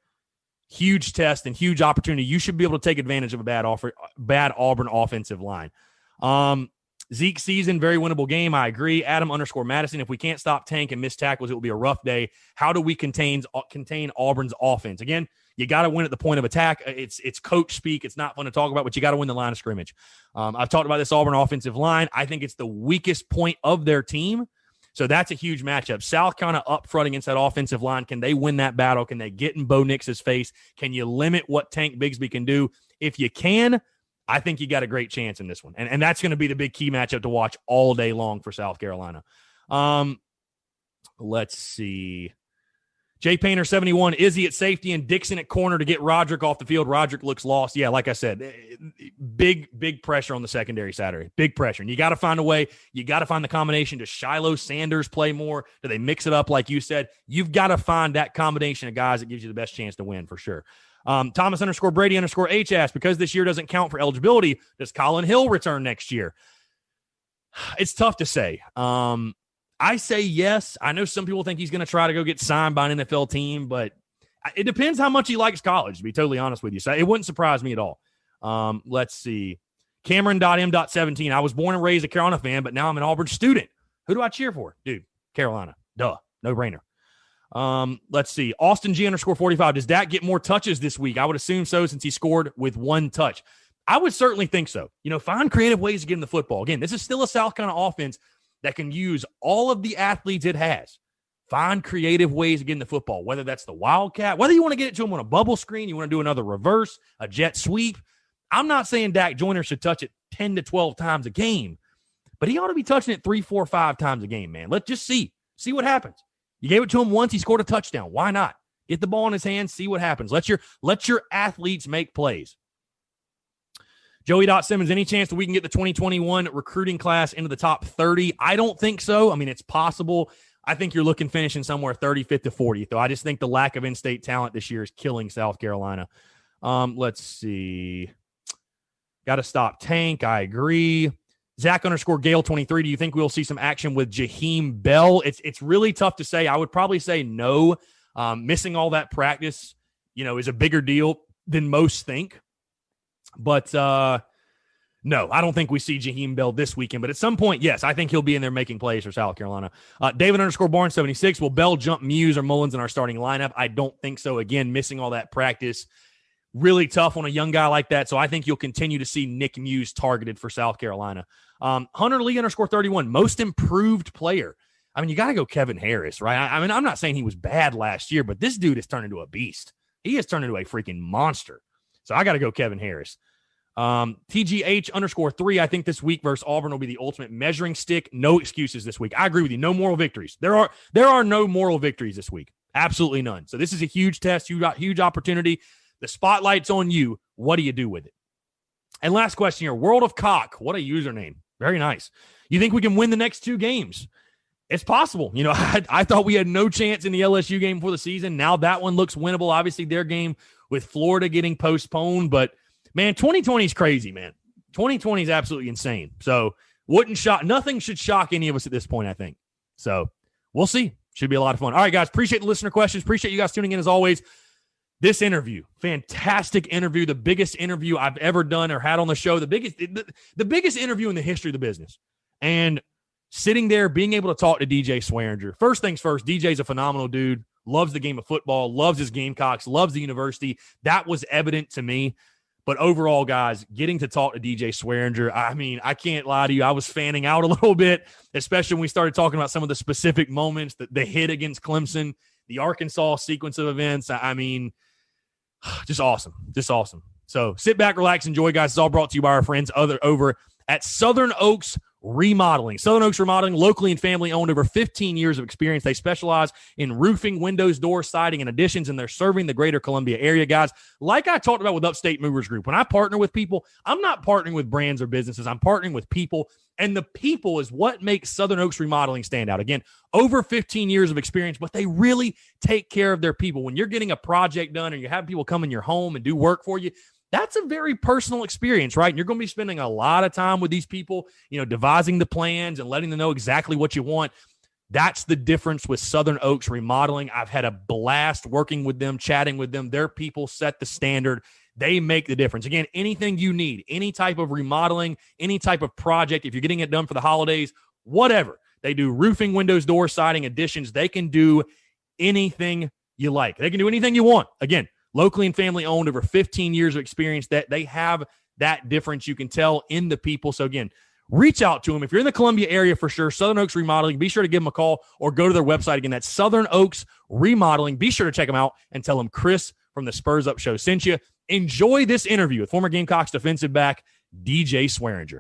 huge test and huge opportunity. You should be able to take advantage of a bad Auburn offensive line. Zeke season, very winnable game. I agree. Adam _Madison. If we can't stop Tank and miss tackles, it will be a rough day. How do we contain Auburn's offense? Again, you got to win at the point of attack. It's coach speak. It's not fun to talk about, but you got to win the line of scrimmage. I've talked about this Auburn offensive line. I think it's the weakest point of their team. So that's a huge matchup. South Carolina up front against that offensive line. Can they win that battle? Can they get in Bo Nix's face? Can you limit what Tank Bigsby can do? If you can, I think you got a great chance in this one. And that's going to be the big key matchup to watch all day long for South Carolina. Let's see. Jay Painter, 71. Izzy at safety and Dixon at corner to get Roderick off the field. Roderick looks lost. Yeah, like I said, big pressure on the secondary Saturday. Big pressure. And you got to find a way. You got to find the combination. Does Shiloh Sanders play more? Do they mix it up like you said? You've got to find that combination of guys that gives you the best chance to win for sure. Thomas _Brady _H asked, because this year doesn't count for eligibility, does Colin Hill return next year? It's tough to say. I say yes. I know some people think he's going to try to go get signed by an NFL team, but it depends how much he likes college, to be totally honest with you. So it wouldn't surprise me at all. Let's see. Cameron.m.17. I was born and raised a Carolina fan, but now I'm an Auburn student. Who do I cheer for? Dude, Carolina. Duh. No brainer. Let's see. Austin G _45. Does Dak get more touches this week? I would assume so, since he scored with one touch. I would certainly think so. Find creative ways to get him the football. Again, this is still a South Carolina offense that can use all of the athletes it has. Find creative ways to get in the football, whether that's the Wildcat, whether you want to get it to him on a bubble screen, you want to do another reverse, a jet sweep. I'm not saying Dak Joyner should touch it 10 to 12 times a game, but he ought to be touching it 3, 4, 5 times a game, man. Let's just see what happens. You gave it to him once, he scored a touchdown. Why not? Get the ball in his hands, see what happens. Let your athletes make plays. Joey.Simmons, any chance that we can get the 2021 recruiting class into the top 30? I don't think so. I mean, it's possible. I think you're looking finishing somewhere 35th to 40th, though. I just think the lack of in-state talent this year is killing South Carolina. Let's see. Got to stop Tank. I agree. Zach _Gale 23. Do you think we'll see some action with Jaheim Bell? It's really tough to say. I would probably say no. Missing all that practice, is a bigger deal than most think. But no, I don't think we see Jaheim Bell this weekend. But at some point, yes, I think he'll be in there making plays for South Carolina. David _Barnes 76. Will Bell jump Muse or Mullins in our starting lineup? I don't think so. Again, missing all that practice. Really tough on a young guy like that. So I think you'll continue to see Nick Muse targeted for South Carolina. Hunter Lee _31. Most improved player. I mean, you got to go Kevin Harris, right? I mean, I'm not saying he was bad last year, but this dude has turned into a beast. He has turned into a freaking monster. So I got to go Kevin Harris. TGH _3. I think this week versus Auburn will be the ultimate measuring stick. No excuses this week. I agree with you. No moral victories. There are no moral victories this week. Absolutely none. So this is a huge test. You got huge opportunity. The spotlight's on you. What do you do with it? And last question here. World of Cock. What a username. Very nice. You think we can win the next 2 games? It's possible. I thought we had no chance in the LSU game before the season. Now that one looks winnable. Obviously, their game with Florida getting postponed. But, man, 2020 is crazy, man. 2020 is absolutely insane. So, nothing should shock any of us at this point, I think. So, we'll see. Should be a lot of fun. All right, guys. Appreciate the listener questions. Appreciate you guys tuning in as always. This interview, fantastic interview, the biggest interview I've ever done or had on the show, the biggest interview in the history of the business. And sitting there, being able to talk to DJ Swearinger. First things first, DJ's a phenomenal dude, loves the game of football, loves his Gamecocks, loves the university. That was evident to me. But overall, guys, getting to talk to DJ Swearinger, I mean, I can't lie to you. I was fanning out a little bit, especially when we started talking about some of the specific moments, the hit against Clemson, the Arkansas sequence of events. I mean, just awesome. Just awesome. So sit back, relax, enjoy, guys. It's all brought to you by our friends over at Southern Oaks Remodeling. Southern Oaks Remodeling, locally and family owned, over 15 years of experience. They specialize in roofing, windows, doors, siding, and additions, and they're serving the greater Columbia area, guys. Like I talked about with Upstate Movers Group, when I partner with people, I'm not partnering with brands or businesses. I'm partnering with people, and the people is what makes Southern Oaks Remodeling stand out. Again, over 15 years of experience, but they really take care of their people. When you're getting a project done and you're having people come in your home and do work for you, that's a very personal experience, right? And you're going to be spending a lot of time with these people, devising the plans and letting them know exactly what you want. That's the difference with Southern Oaks Remodeling. I've had a blast working with them, chatting with them. Their people set the standard. They make the difference. Again, anything you need, any type of remodeling, any type of project, if you're getting it done for the holidays, whatever. They do roofing, windows, doors, siding, additions. They can do anything you like. They can do anything you want. Again, locally and family owned, over 15 years of experience, that they have that difference. You can tell in the people. So again, reach out to them. If you're in the Columbia area for sure, Southern Oaks Remodeling, be sure to give them a call or go to their website. Again, that's Southern Oaks Remodeling. Be sure to check them out and tell them Chris from the Spurs Up Show sent you. Enjoy this interview with former Gamecocks defensive back DJ Swearinger.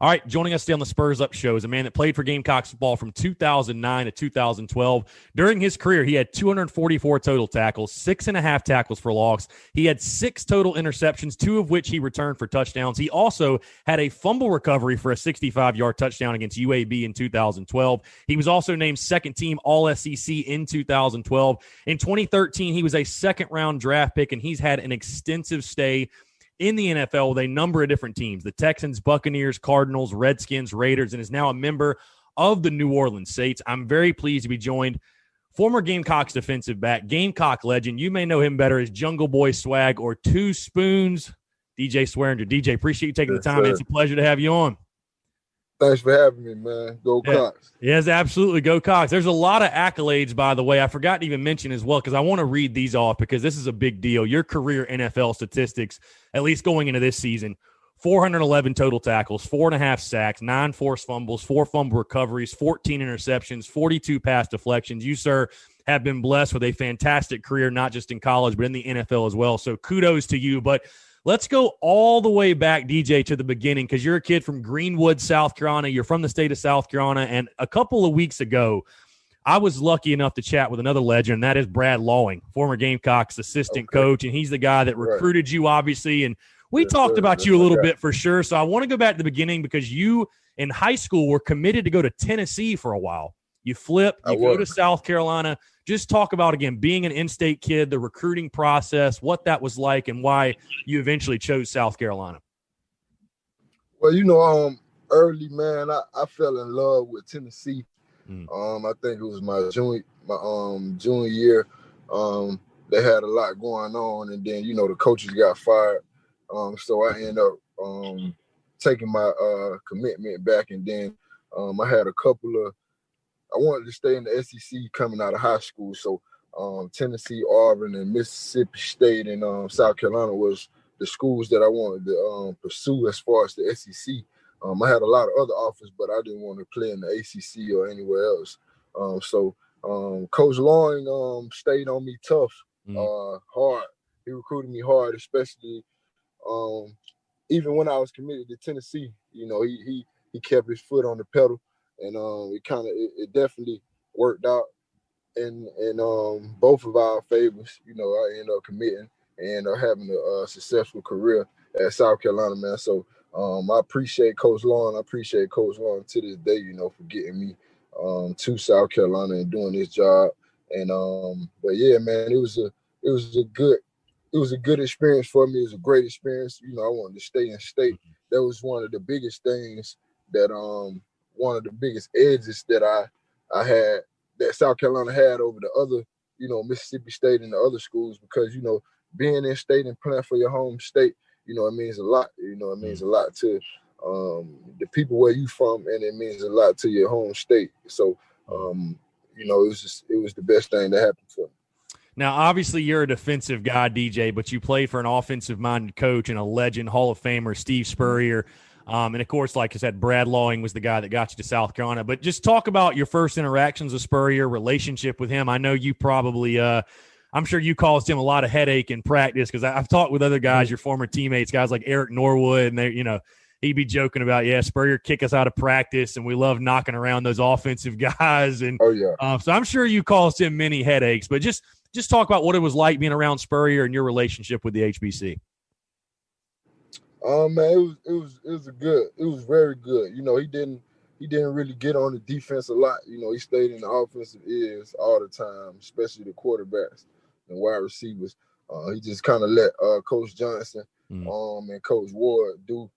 All right, joining us today on the Spurs Up Show is a man that played for Gamecocks football from 2009 to 2012. During his career, he had 244 total tackles, 6.5 tackles for loss. He had 6 total interceptions, 2 of which he returned for touchdowns. He also had a fumble recovery for a 65-yard touchdown against UAB in 2012. He was also named second-team All-SEC in 2012. In 2013, he was a second-round draft pick, and he's had an extensive stay in the NFL with a number of different teams, the Texans, Buccaneers, Cardinals, Redskins, Raiders, and is now a member of the New Orleans Saints. I'm very pleased to be joined. Former Gamecocks defensive back, Gamecock legend. You may know him better as Jungle Boy Swag or Two Spoons, DJ Swearinger. DJ, appreciate you taking the time. Man. It's a pleasure to have you on. Thanks for having me, man. Go Cox. Yes, absolutely. Go Cox. There's a lot of accolades, by the way. I forgot to even mention as well, because I want to read these off because this is a big deal. Your career NFL statistics, at least going into this season, 411 total tackles, 4.5 sacks, 9 forced fumbles, 4 fumble recoveries, 14 interceptions, 42 pass deflections. You, sir, have been blessed with a fantastic career, not just in college, but in the NFL as well. So kudos to you. But let's go all the way back, DJ, to the beginning, because you're a kid from Greenwood, South Carolina. You're from the state of South Carolina. And a couple of weeks ago, I was lucky enough to chat with another legend, and that is Brad Lawing, former Gamecocks assistant coach. And he's the guy that recruited you, obviously. And we talked about you a little bit for sure. So I want to go back to the beginning because you in high school were committed to go to Tennessee for a while. You flip, you go to South Carolina. Just talk about, again, being an in-state kid, the recruiting process, what that was like, and why you eventually chose South Carolina. Well, early, man, I fell in love with Tennessee. I think it was my junior year. They had a lot going on, and then, the coaches got fired. So I ended up taking my commitment back, and then I had a couple of I wanted to stay in the SEC coming out of high school. So Tennessee, Auburn, and Mississippi State and South Carolina was the schools that I wanted to pursue as far as the SEC. I had a lot of other offers, but I didn't want to play in the ACC or anywhere else. So Coach Lawing stayed on me tough, hard. He recruited me hard, especially even when I was committed to Tennessee. He kept his foot on the pedal. And it definitely worked out in both of our favors. I ended up committing and having a successful career at South Carolina, man. So I appreciate Coach Lawing. I appreciate Coach Lawing to this day, for getting me to South Carolina and doing this job. And but yeah, man, it was a good experience for me. It was a great experience. I wanted to stay in state. That was one of the biggest things that one of the biggest edges that I had that South Carolina had over the other, Mississippi State and the other schools, because, being in state and playing for your home state, it means a lot. It means a lot to the people where you from, and it means a lot to your home state. So, it was the best thing that happened for me. Now, obviously, you're a defensive guy, DJ, but you play for an offensive-minded coach and a legend, Hall of Famer, Steve Spurrier. And, of course, like I said, Brad Lawing was the guy that got you to South Carolina. But just talk about your first interactions with Spurrier, relationship with him. I know you probably I'm sure you caused him a lot of headache in practice, because I've talked with other guys, your former teammates, guys like Eric Norwood, and they, he'd be joking about, Spurrier kick us out of practice, and we love knocking around those offensive guys. And so I'm sure you caused him many headaches. But just talk about what it was like being around Spurrier and your relationship with the HBC. Man, it was very good. He didn't really get on the defense a lot. He stayed in the offensive ears all the time, especially the quarterbacks and wide receivers. He just kind of let Coach Johnson and Coach Ward do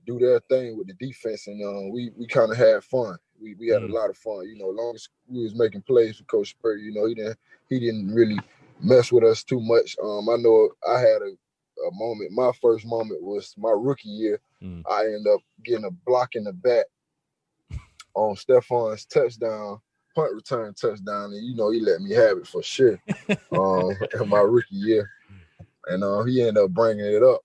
their thing with the defense, and we kind of had fun. We had a lot of fun. As long as we was making plays for Coach Spurrier, he didn't really mess with us too much. I know I had a moment. My first moment was my rookie year. I ended up getting a block in the back on Stefan's punt return touchdown, and he let me have it for sure in my rookie year. And he ended up bringing it up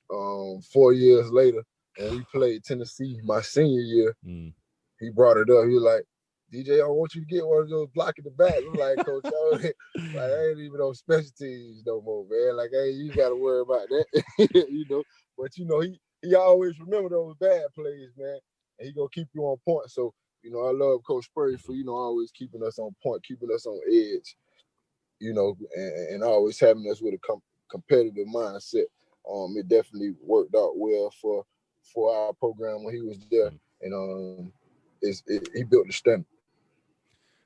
4 years later, and we played Tennessee my senior year. He brought it up. He was like, DJ, I want you to get one of those block in the back. I'm like, Coach, I ain't even on special teams no more, man. Like, hey, you got to worry about that, But, he always remember those bad plays, man, and he going to keep you on point. So, I love Coach Spurrier for, always keeping us on point, keeping us on edge, and always having us with a competitive mindset. It definitely worked out well for our program when he was there, and he built the standard.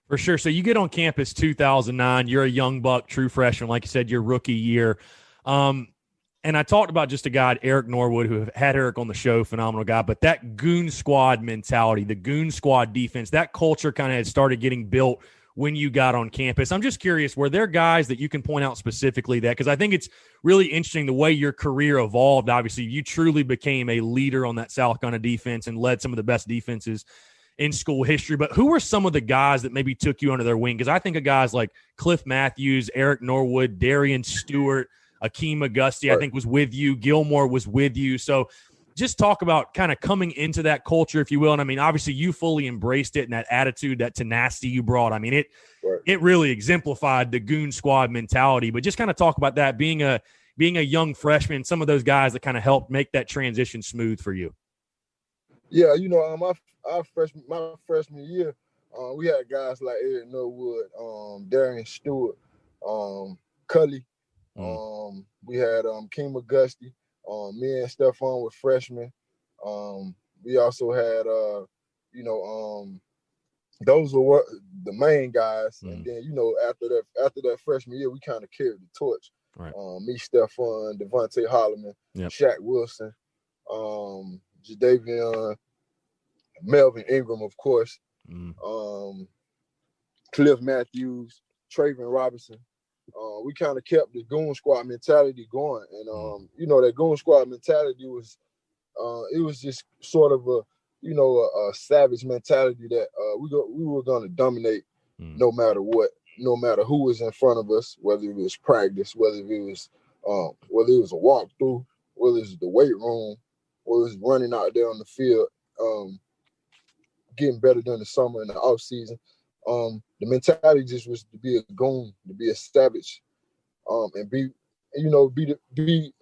For sure. So you get on campus 2009. You're a young buck, true freshman, like you said, your rookie year. And I talked about just a guy, Eric Norwood, who had Eric on the show, phenomenal guy. But that goon squad mentality, the goon squad defense, that culture kind of had started getting built when you got on campus. I'm just curious, were there guys that you can point out specifically that? Because I think it's really interesting the way your career evolved. Obviously, you truly became a leader on that South Carolina defense and led some of the best defenses in school history. But who were some of the guys that maybe took you under their wing? Because I think of guys like Cliff Matthews, Eric Norwood, Darian Stewart, Akeem Auguste, I think was with you. Gilmore was with you. So just talk about kind of coming into that culture, if you will. And I mean, obviously you fully embraced it, and that attitude, that tenacity you brought. I mean, it really exemplified the goon squad mentality. But just kind of talk about that, being a young freshman, some of those guys that kind of helped make that transition smooth for you. Yeah, my freshman year, we had guys like Eric Norwood, Darian Stewart, Cully. We had Akeem Auguste. Me and Stefan were freshmen. We also had, those were the main guys. And then, after that freshman year, we kind of carried the torch. Right. Me, Stefan, Devontae Holloman, Shaq Wilson, Jadavion, Melvin Ingram, of course, Cliff Matthews, Traven Robinson. We kind of kept the goon squad mentality going, and that goon squad mentality was, it was just sort of a savage mentality that we were going to dominate no matter what, no matter who was in front of us, whether it was practice, whether it was a walkthrough, whether it was the weight room, whether it was running out there on the field, getting better during the summer and the off season. The mentality just was to be a goon, to be a savage, and be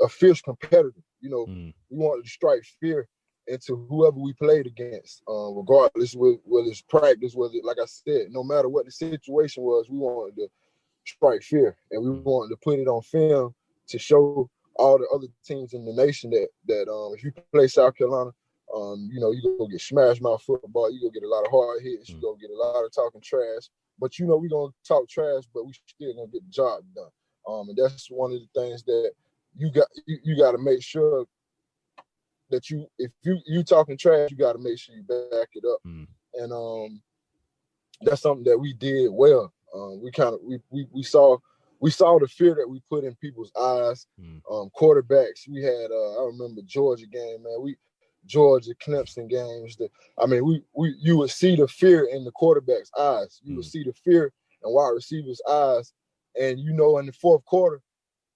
a fierce competitor. We wanted to strike fear into whoever we played against, regardless whether it's practice, whether, like I said, no matter what the situation was, we wanted to strike fear, and we wanted to put it on film to show all the other teams in the nation that if you play South Carolina, you go get smashed mouth football, you go get a lot of hard hits, you go get a lot of talking trash, but we're gonna talk trash, but we still gonna get the job done. And that's one of the things that you got to make sure that if you talking trash, you got to make sure you back it up. And that's something that we did well. We saw the fear that we put in people's eyes. Quarterbacks, we had I remember Georgia game, man. Georgia Clemson games. You would see the fear in the quarterback's eyes. You would see the fear in wide receivers' eyes, and in the fourth quarter,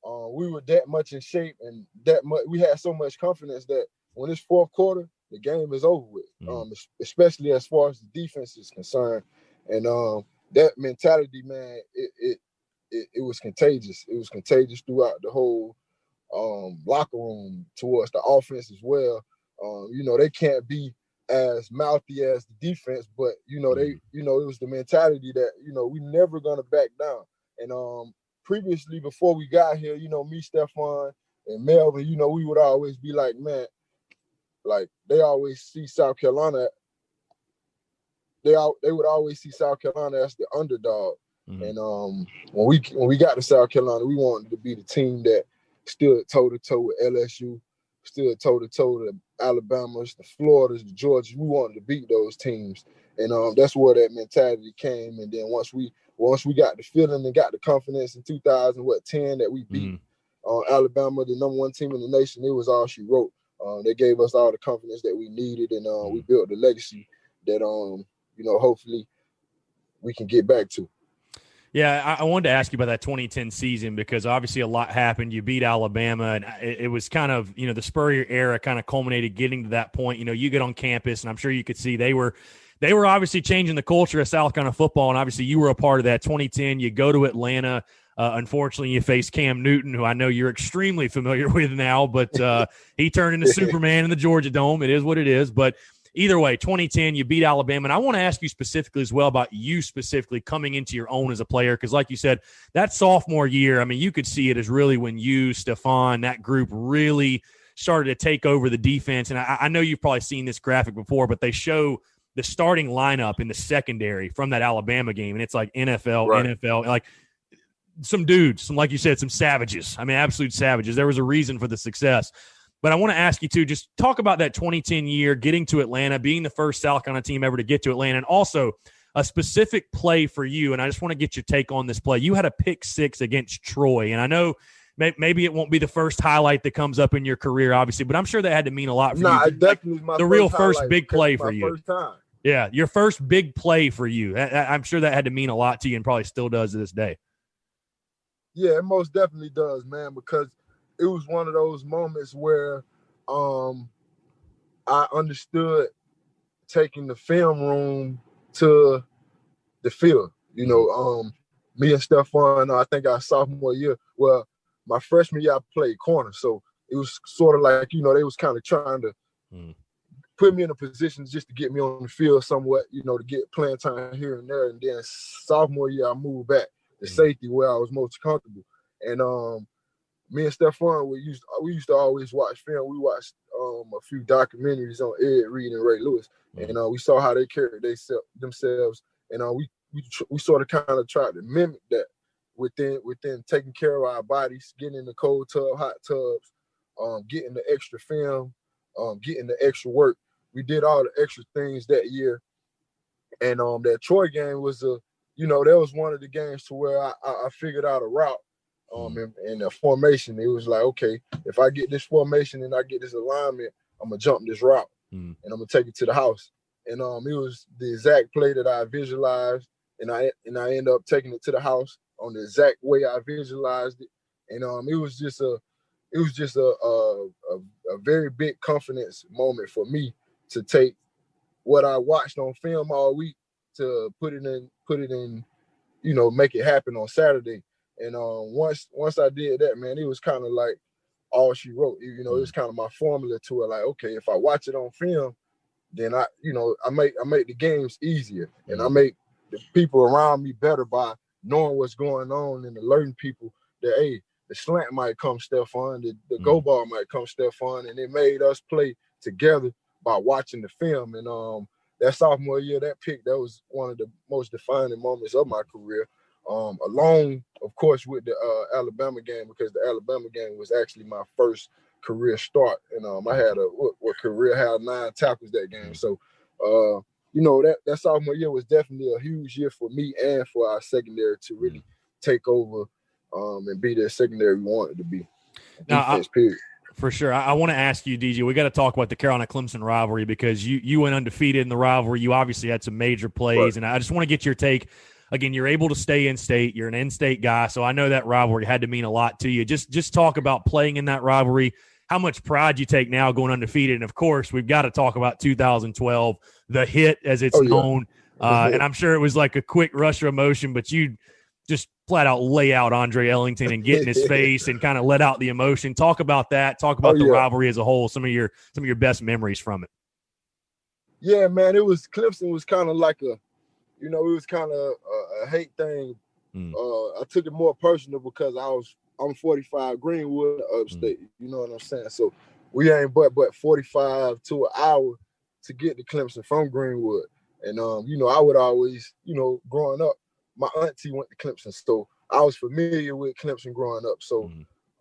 we were that much in shape and that much. We had so much confidence that when it's fourth quarter, the game is over with. Especially as far as the defense is concerned, and that mentality, man, it was contagious. It was contagious throughout the whole locker room towards the offense as well. They can't be as mouthy as the defense, but it was the mentality that we never gonna back down. And previously, before we got here, me, Stephon, and Melvin, we would always be like, man, like they always see South Carolina. They would always see South Carolina as the underdog. And when we got to South Carolina, we wanted to be the team that stood toe-to-toe with LSU, stood toe-to-toe with Alabama's, the Floridas, the Georgias. We wanted to beat those teams. And that's where that mentality came. And then once we got the feeling and got the confidence in 2010 that we beat Alabama, the number one team in the nation, it was all she wrote. They gave us all the confidence that we needed, and we built the legacy that hopefully we can get back to. Yeah, I wanted to ask you about that 2010 season because obviously a lot happened. You beat Alabama, and it was kind of, the Spurrier era kind of culminated getting to that point. You get on campus, and I'm sure you could see they were obviously changing the culture of South Carolina football, and obviously you were a part of that. 2010, you go to Atlanta. Unfortunately, you face Cam Newton, who I know you're extremely familiar with now, but he turned into Superman in the Georgia Dome. It is what it is, but either way, 2010, you beat Alabama. And I want to ask you specifically as well about you specifically coming into your own as a player because, like you said, that sophomore year, I mean, you could see it as really when you, Stephon, that group really started to take over the defense. And I know you've probably seen this graphic before, but they show the starting lineup in the secondary from that Alabama game, and it's like NFL, like some dudes, like you said, some savages. I mean, absolute savages. There was a reason for the success. But I want to ask you, too, just talk about that 2010 year, getting to Atlanta, being the first South Carolina team ever to get to Atlanta, and also a specific play for you. And I just want to get your take on this play. You had a pick six against Troy, and I know maybe it won't be the first highlight that comes up in your career, obviously, but I'm sure that had to mean a lot for you. It definitely was the real first big play for you. First time. Yeah, your first big play for you. I'm sure that had to mean a lot to you and probably still does to this day. Yeah, it most definitely does, man, because it was one of those moments where I understood taking the film room to the field. Me and Stephon, I think our sophomore year, well, my freshman year I played corner. So it was sort of like, they was kind of trying to put me in a position just to get me on the field somewhat, to get playing time here and there. And then sophomore year I moved back to safety where I was most comfortable. And me and Stephon, we used to always watch film. We watched a few documentaries on Ed Reed and Ray Lewis, and we saw how they carried themselves. And we sort of kind of tried to mimic that within taking care of our bodies, getting in the cold tub, hot tubs, getting the extra film, getting the extra work. We did all the extra things that year, and that Troy game was that was one of the games to where I figured out a route. In the formation, it was like, okay, if I get this formation and I get this alignment, I'm gonna jump this route and I'm gonna take it to the house. And it was the exact play that I visualized, and I end up taking it to the house on the exact way I visualized it. And it was just a very big confidence moment for me to take what I watched on film all week to put it in, make it happen on Saturday. And once I did that, man, it was kind of like all she wrote. It was kind of my formula to it. Like, okay, if I watch it on film, then I make the games easier, and I make the people around me better by knowing what's going on and alerting people that, hey, the slant might come Stephon, the go ball might come Stephon, and it made us play together by watching the film. And that sophomore year, that pick, that was one of the most defining moments of my career. Along, of course, with the Alabama game, because the Alabama game was actually my first career start. And I had a career high 9 tackles that game. So, that sophomore year was definitely a huge year for me and for our secondary to really take over and be the secondary we wanted to be. Defense, period. For sure. I want to ask you, DJ, we got to talk about the Carolina-Clemson rivalry because you went undefeated in the rivalry. You obviously had some major plays, right. And I just want to get your take. Again, you're able to stay in-state. You're an in-state guy, so I know that rivalry had to mean a lot to you. Just talk about playing in that rivalry, how much pride you take now going undefeated. And, of course, we've got to talk about 2012, the hit as it's known. And I'm sure it was like a quick rush of emotion, but you just flat out lay out Andre Ellington and get in his face and kind of let out the emotion. Talk about that. Talk about the rivalry as a whole, some of your best memories from it. Yeah, man, Clemson was kind of like it was kind of a hate thing. I took it more personal because I'm 45 Greenwood upstate. You know what I'm saying? So we ain't but 45 to an hour to get to Clemson from Greenwood. And I would always, growing up, my auntie went to Clemson, so I was familiar with Clemson growing up. So,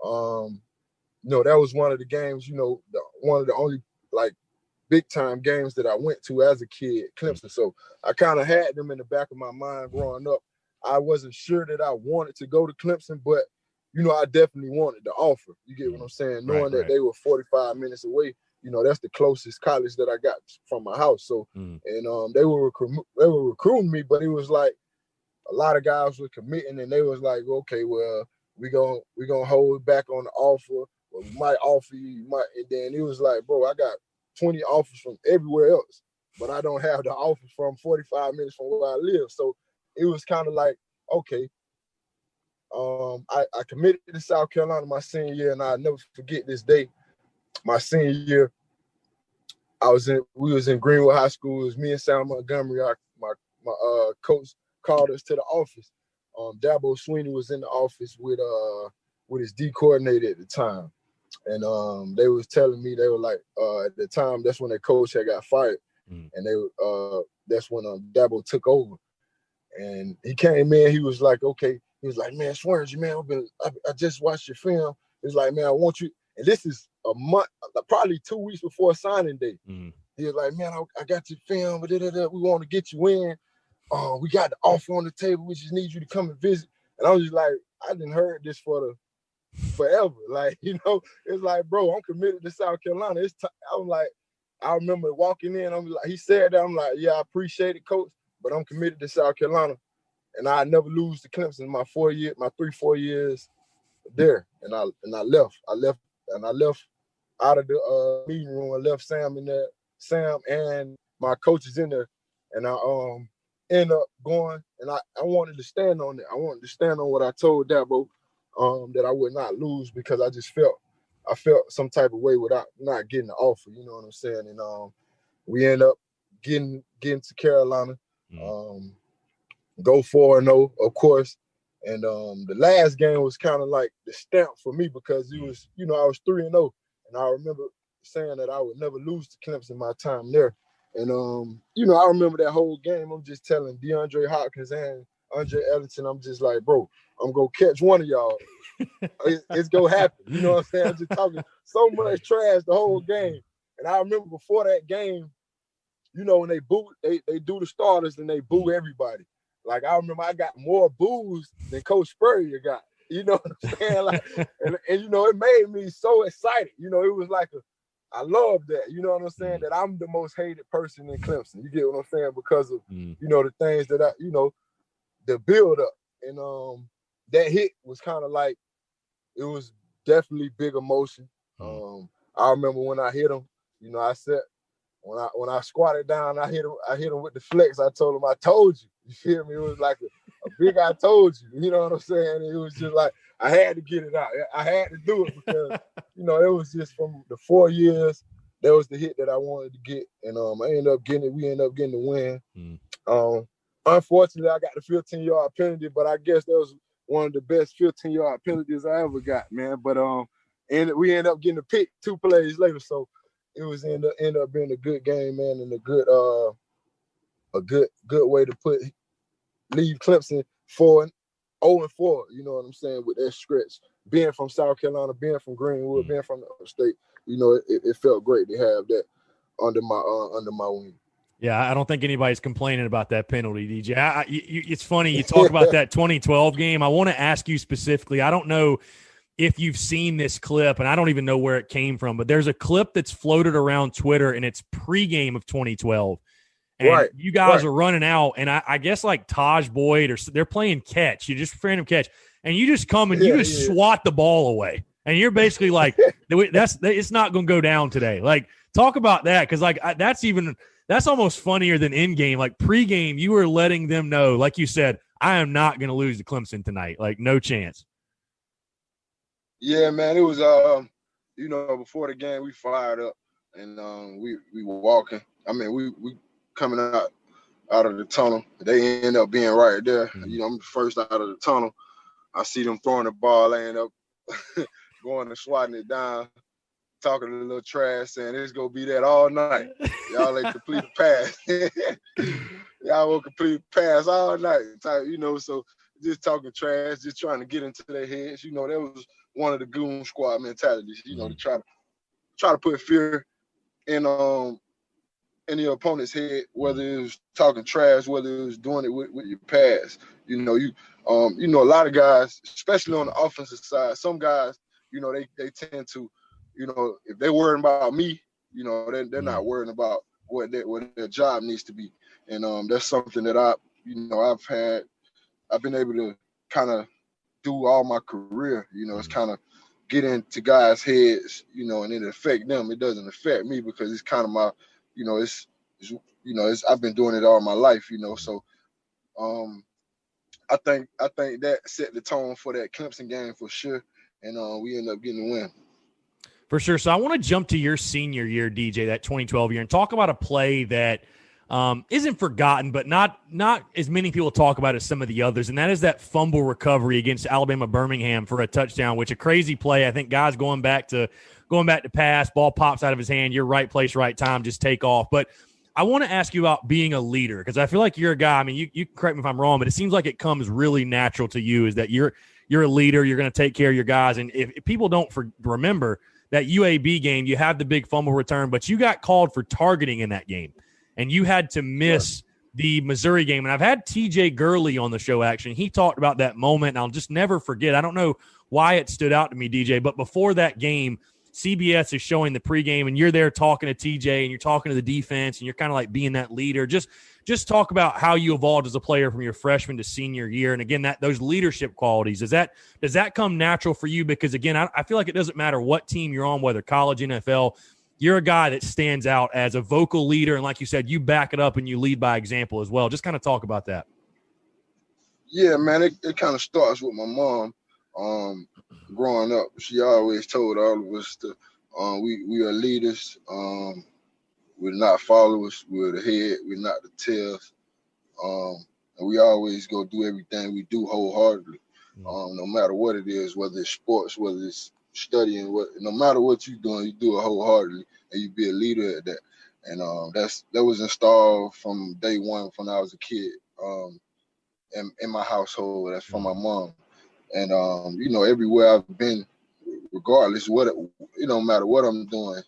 that was one of the games, one of the only like big time games that I went to as a kid, Clemson. So I kind of had them in the back of my mind growing up. I wasn't sure that I wanted to go to Clemson, but I definitely wanted the offer. You get what I'm saying? Knowing that they were 45 minutes away, that's the closest college that I got from my house. So, and they were recruiting me, but it was like, a lot of guys were committing, and they was like, okay, well, we gonna hold back on the offer, or we might offer you, and then it was like, bro, I got 20 offers from everywhere else, but I don't have the offer from 45 minutes from where I live. So it was kind of like, okay, I committed to South Carolina my senior year, and I'll never forget this day. My senior year, we was in Greenwood High School. It was me and Sam Montgomery, my coach, called us to the office. Dabo Sweeney was in the office with his D coordinator at the time. And they was telling me, they were like, at the time, that's when their coach had got fired. And that's when Dabo took over. And he came in, he was like, okay. He was like, man, Swearinger, man, I just watched your film. He was like, man, I want you. And this is a month, probably 2 weeks before signing day. He was like, man, I got your film. We want to get you in. We got the offer on the table. We just need you to come and visit. And I was just like, I didn't heard this forever. Like, it's like, bro, I'm committed to South Carolina. I'm like, I remember walking in. I'm like, he said that. I'm like, yeah, I appreciate it, coach, but I'm committed to South Carolina, and I never lose to Clemson. My 4 years there, and I left. I left out of the meeting room. I left Sam in there. Sam and my coaches in there, and I end up going, and I wanted to stand on it. I wanted to stand on what I told Dabo, that I would not lose, because I felt some type of way without not getting the offer. You know what I'm saying? And we end up getting to Carolina, go 4-0, of course. And the last game was kind of like the stamp for me, because it was, I was 3-0, and I remember saying that I would never lose to Clemson my time there. And, I remember that whole game. I'm just telling DeAndre Hopkins and Andre Ellington, I'm just like, bro, I'm going to catch one of y'all. It's going to happen. You know what I'm saying? I'm just talking so much trash the whole game. And I remember before that game, when they do the starters and they boo everybody. Like, I remember I got more boos than Coach Spurrier got. You know what I'm saying? Like, and it made me so excited. It was like I love that, you know what I'm saying, that I'm the most hated person in Clemson. You get what I'm saying? Because of, the things that the build up. And that hit was kind of like, it was definitely big emotion. I remember when I hit him, I said, when I squatted down, I hit him with the flex. I told him, I told you. You feel me? It was like a big I told you. You know what I'm saying? It was just like, I had to get it out. I had to do it because, it was just from the 4 years, that was the hit that I wanted to get. And I ended up getting it. We ended up getting the win. Unfortunately, I got the 15-yard penalty, but I guess that was one of the best 15-yard penalties I ever got, man. But and we ended up getting a pick 2 plays later. So it was ended up being a good game, man, and a good way to leave Clemson 0-4. You know what I'm saying, with that stretch. Being from South Carolina, being from Greenwood, being from the upstate, it felt great to have that under my wing. Yeah, I don't think anybody's complaining about that penalty, DJ. It's funny you talk about that 2012 game. I want to ask you specifically. I don't know if you've seen this clip, and I don't even know where it came from, but there's a clip that's floated around Twitter, and it's pregame of 2012. And you guys are running out, and I guess like Taj Boyd or they're playing catch. You just random catch, and you just come and you just swat the ball away, and you're basically like, it's not going to go down today. Like, talk about that, because like that's almost funnier than in game. Like pregame, you were letting them know, like you said, I am not going to lose to Clemson tonight. Like, no chance. Yeah, man, it was before the game we fired up, and we were walking. I mean, we coming out of the tunnel. They end up being right there. Mm-hmm. I'm first out of the tunnel. I see them throwing the ball, laying up, going and swatting it down, talking a little trash, saying it's gonna be that all night. Y'all ain't complete a pass. Y'all won't complete a pass all night. Type, so just talking trash, just trying to get into their heads. That was one of the goon squad mentalities, to try to put fear in the opponent's head, whether it was talking trash, whether it was doing it with your pass. A lot of guys, especially on the offensive side, some guys, they tend to, if they're worrying about me, they're not worrying about what their job needs to be. And that's something that I've been able to kind of do all my career. It's kind of get into guys' heads, and it affect them. It doesn't affect me because it's kind of my, I've been doing it all my life, So I think that set the tone for that Clemson game for sure, and we end up getting the win. For sure. So I want to jump to your senior year, DJ, that 2012 year, and talk about a play that isn't forgotten, but not as many people talk about as some of the others, and that is that fumble recovery against Alabama Birmingham for a touchdown, which a crazy play. I think guys going back to pass, ball pops out of his hand, you're right place, right time, just take off. But I want to ask you about being a leader, because I feel like you're a guy, I mean, you correct me if I'm wrong, but it seems like it comes really natural to you, is that you're a leader, you're going to take care of your guys. And if people don't remember that UAB game, you had the big fumble return, but you got called for targeting in that game, and you had to miss the Missouri game. And I've had TJ Gurley on the show, actually. He talked about that moment, and I'll just never forget. I don't know why it stood out to me, DJ, but before that game, CBS is showing the pregame, and you're there talking to TJ, and you're talking to the defense, and you're kind of like being that leader. Just talk about how you evolved as a player from your freshman to senior year. And again, those leadership qualities, does that come natural for you? Because again, I feel like it doesn't matter what team you're on, whether college, NFL, you're a guy that stands out as a vocal leader. And like you said, you back it up and you lead by example as well. Just kind of talk about that. Yeah, man, it kind of starts with my mom. Growing up, she always told all of us to we are leaders. We're not followers. We're the head. We're not the tails. And we always go do everything we do wholeheartedly, no matter what it is, whether it's sports, whether it's studying, no matter what you're doing, you do it wholeheartedly, and you be a leader at that. And that was installed from day one when I was a kid in my household. That's from my mom. And, everywhere I've been, regardless it don't matter what I'm doing,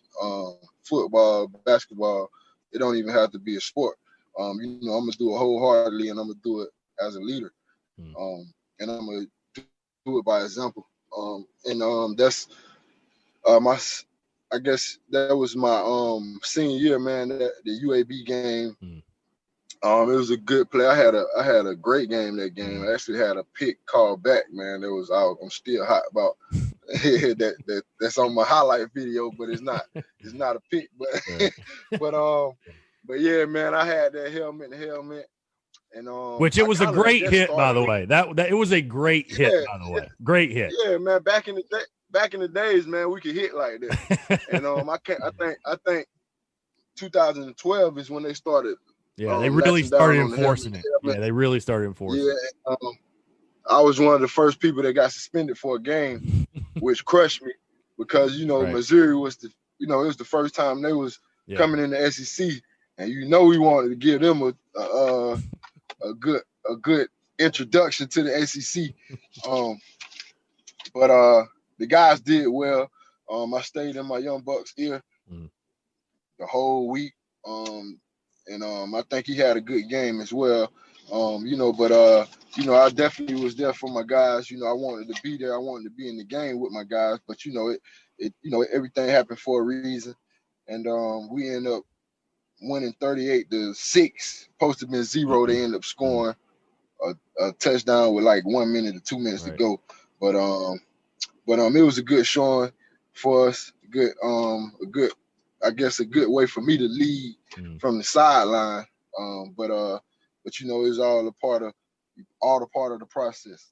football, basketball, it don't even have to be a sport. I'm going to do it wholeheartedly, and I'm going to do it as a leader. And I'm going to do it by example. That's I guess that was my senior year, man, the UAB game. It was a good play. I had a great game that game. I actually had a pick called back, man. I'm still hot about that's on my highlight video, but it's not a pick. But yeah, man, I had that helmet, and which it was a great hit, by the way. That it was a great hit, by the way. Great hit. Yeah, man. Back in the days, man, we could hit like that. And I think 2012 is when they started. Yeah, they really started enforcing it. Yeah, they really started enforcing it. Yeah, I was one of the first people that got suspended for a game, which crushed me because right. Missouri was it was the first time they was coming in the SEC, and we wanted to give them a good introduction to the SEC. But the guys did well. I stayed in my young bucks ear the whole week. and I think he had a good game as well. But I definitely was there for my guys. I wanted to be there. I wanted to be in the game with my guys. But everything happened for a reason, and we end up winning 38-6. Supposed to have been 0. They end up scoring a touchdown with like 1 minute or 2 minutes to go. But it was a good showing for us. A good way for me to lead from the sideline. But it was all a part of the process.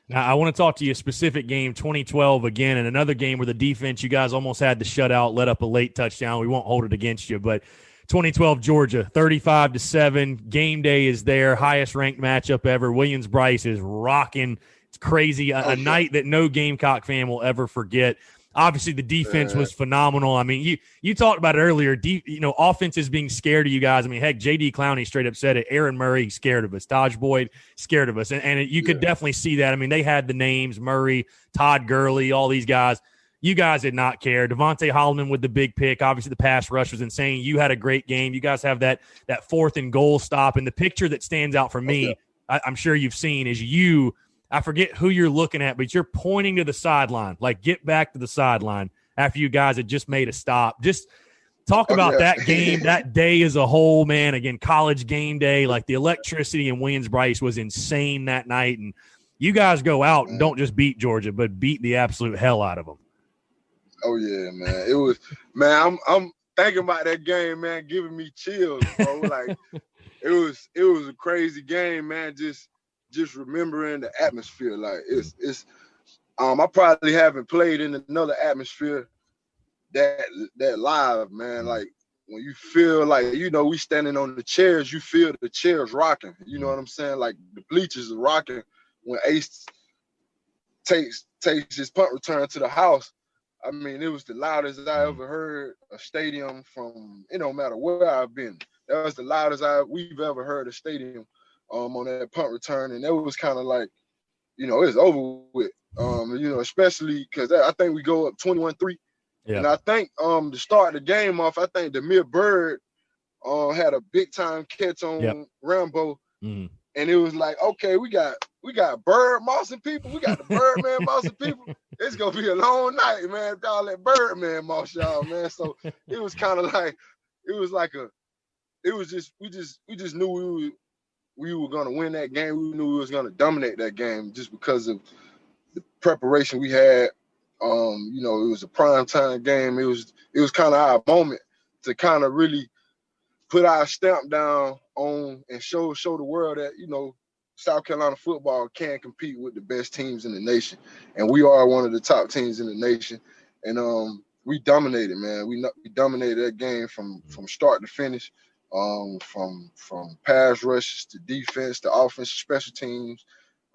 Now, I want to talk to you a specific game, 2012 again, and another game where the defense, you guys almost had the shutout, let up a late touchdown. We won't hold it against you, but 2012 Georgia, 35-7. Game day is there, highest ranked matchup ever. Williams-Brice is rocking. It's crazy. A night that no Gamecock fan will ever forget. Obviously, the defense was phenomenal. I mean, you talked about it earlier. Offense is being scared of you guys. I mean, heck, J.D. Clowney straight up said it. Aaron Murray scared of us. Taj Boyd scared of us. And you could definitely see that. I mean, they had the names, Murray, Todd Gurley, all these guys. You guys did not care. Devontae Holloman with the big pick. Obviously, the pass rush was insane. You had a great game. You guys have that 4th and goal stop. And the picture that stands out for me, I'm sure you've seen, is you – I forget who you're looking at, but you're pointing to the sideline. Like, get back to the sideline after you guys had just made a stop. Just talk about that game, that day as a whole, man. Again, college game day. Like, the electricity in Williams-Brice was insane that night. And you guys go out and don't just beat Georgia, but beat the absolute hell out of them. Oh, yeah, man. It was – man, I'm thinking about that game, man, giving me chills, bro. Like, it was a crazy game, man. Just remembering the atmosphere, like it's I probably haven't played in another atmosphere that live, man. Like when you feel like, we standing on the chairs, you feel the chairs rocking. You know what I'm saying? Like the bleachers are rocking when Ace takes his punt return to the house. I mean, it was the loudest I ever heard a stadium from. It don't matter where I've been. That was the loudest we've ever heard a stadium. On that punt return, and it was kind of like, it's over with. Especially because I think we go up 21-3, and I think to start the game off, I think Demir Bird had a big time catch on Rambo, and it was like, okay, we got Bird mossing people, we got the Birdman mossing people. It's gonna be a long night, man. If y'all let Birdman moss y'all, man. So it was kind of like, we just knew we were going to win that game. We knew we was going to dominate that game just because of the preparation we had. It was a primetime game. It was kind of our moment to kind of really put our stamp down on and show the world that, South Carolina football can compete with the best teams in the nation. And we are one of the top teams in the nation. And we dominated, man. We dominated that game from start to finish. From pass rushes to defense to offense, special teams.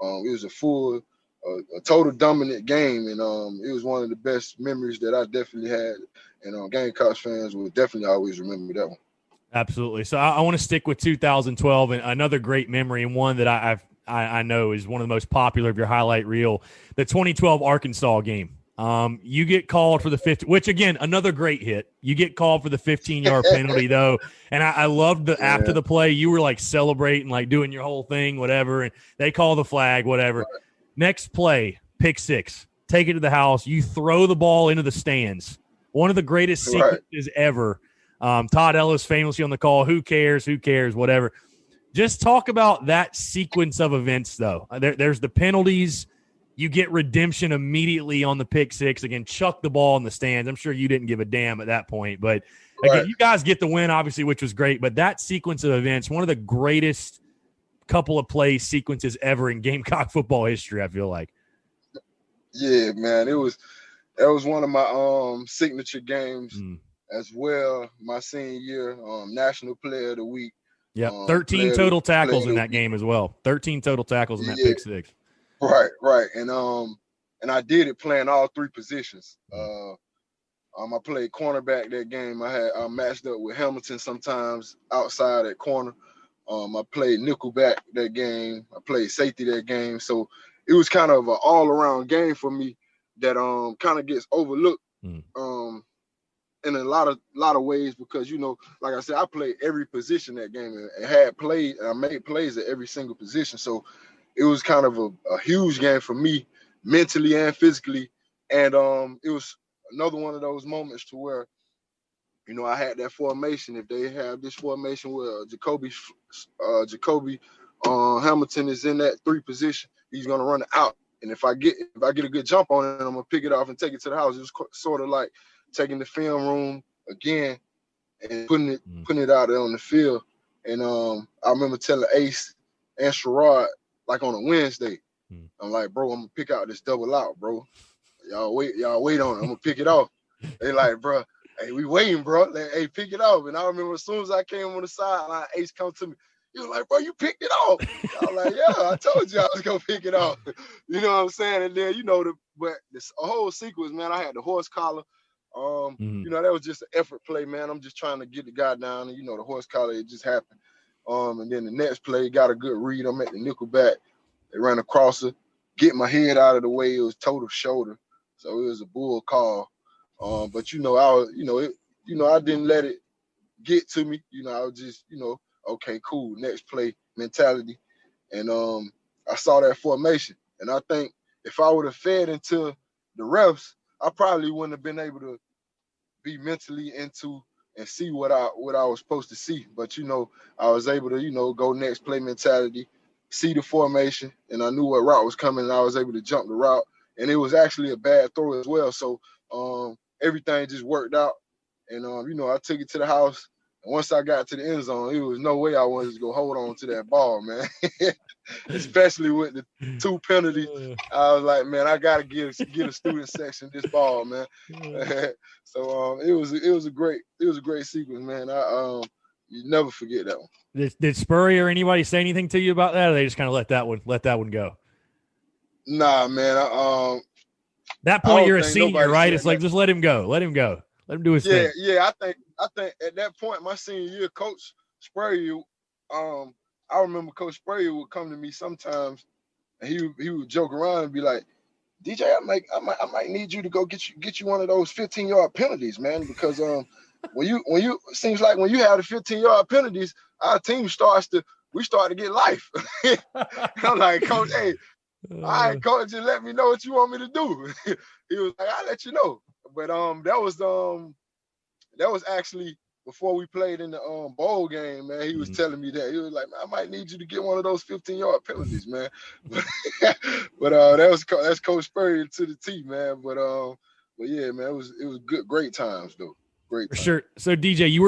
It was a total dominant game, and it was one of the best memories that I definitely had. And Gamecocks fans will definitely always remember that one. Absolutely. So I want to stick with 2012 and another great memory, and one that I know is one of the most popular of your highlight reel, the 2012 Arkansas game. You get called for the 50, which again, another great hit. You get called for the 15-yard penalty though. And I loved after the play, you were like celebrating, like doing your whole thing, whatever. And they call the flag, whatever. Right. Next play, pick six, take it to the house. You throw the ball into the stands. One of the greatest sequences ever. Todd Ellis famously on the call, who cares, whatever. Just talk about that sequence of events though. There's the penalties. You get redemption immediately on the pick six. Again, chuck the ball in the stands. I'm sure you didn't give a damn at that point. But, again, you guys get the win, obviously, which was great. But that sequence of events, one of the greatest couple of play sequences ever in Gamecock football history, I feel like. Yeah, man. That was one of my signature games as well. My senior year, National Player of the Week. Yeah, 13 total tackles in that game as well. 13 total tackles in that pick six. Right. And I did it playing all three positions. I played cornerback that game. I matched up with Hamilton sometimes outside at corner. I played nickelback that game. I played safety that game. So it was kind of an all-around game for me that kind of gets overlooked in a lot of ways because, you know, like I said, I played every position that game and had played, and I made plays at every single position. So it was kind of a huge game for me mentally and physically. And it was another one of those moments to where, you know, I had that formation. If they have this formation where Jacoby Hamilton is in that 3 position, he's gonna run it out. And if I get a good jump on it, I'm gonna pick it off and take it to the house. It was sort of like taking the film room again and putting it out there on the field. And I remember telling Ace and Sherrod, like on a Wednesday, I'm like, bro, I'm gonna pick out this double out, bro. Y'all wait on it. I'm gonna pick it off. They like, bro, hey, we waiting, bro. Like, hey, pick it off. And I remember as soon as I came on the sideline, Ace come to me. He was like, bro, you picked it off. I was like, yeah, I told you I was gonna pick it off. You know what I'm saying? And then, you know, but this whole sequence, man, I had the horse collar. You know, that was just an effort play, man. I'm just trying to get the guy down, and you know, the horse collar, it just happened. And then the next play, got a good read. I'm at the nickel back. They ran a crosser, get my head out of the way. It was total shoulder, so it was a bull call. But you know, I didn't let it get to me. You know, I was just, you know, okay, cool, next play mentality. And I saw that formation, and I think if I would have fed into the refs, I probably wouldn't have been able to be mentally into and see what I was supposed to see. But, you know, I was able to, you know, go next play mentality, see the formation, and I knew what route was coming, and I was able to jump the route. And it was actually a bad throw as well. So everything just worked out. And, you know, I took it to the house. And once I got to the end zone, it was no way I wanted to go hold on to that ball, man. Especially with the 2 penalties. I was like, man, I got to get a student section this ball, man. So it was a great sequence, man. You never forget that one. Did Spurrier or anybody say anything to you about that, or they just kind of let that one go? Nah, man. That point, you're a senior, right? It's like, just let him go. Let him do his thing. Yeah. I think at that point, my senior year, Coach Spurrier, I remember Coach Spurrier would come to me sometimes, and he would joke around and be like, DJ, I might need you to go get you one of those 15-yard penalties, man, because when you seems like when you have the 15-yard penalties, our team start to get life. I'm like, Coach, hey, all right, Coach, just let me know what you want me to do. He was like, I'll let you know. But that was actually before we played in the bowl game, man. He was telling me that. He was like, man, I might need you to get one of those 15-yard penalties, man. But that's Coach Spurrier to the T, man. But yeah, man, it was great times though. Great times. Sure. So DJ, you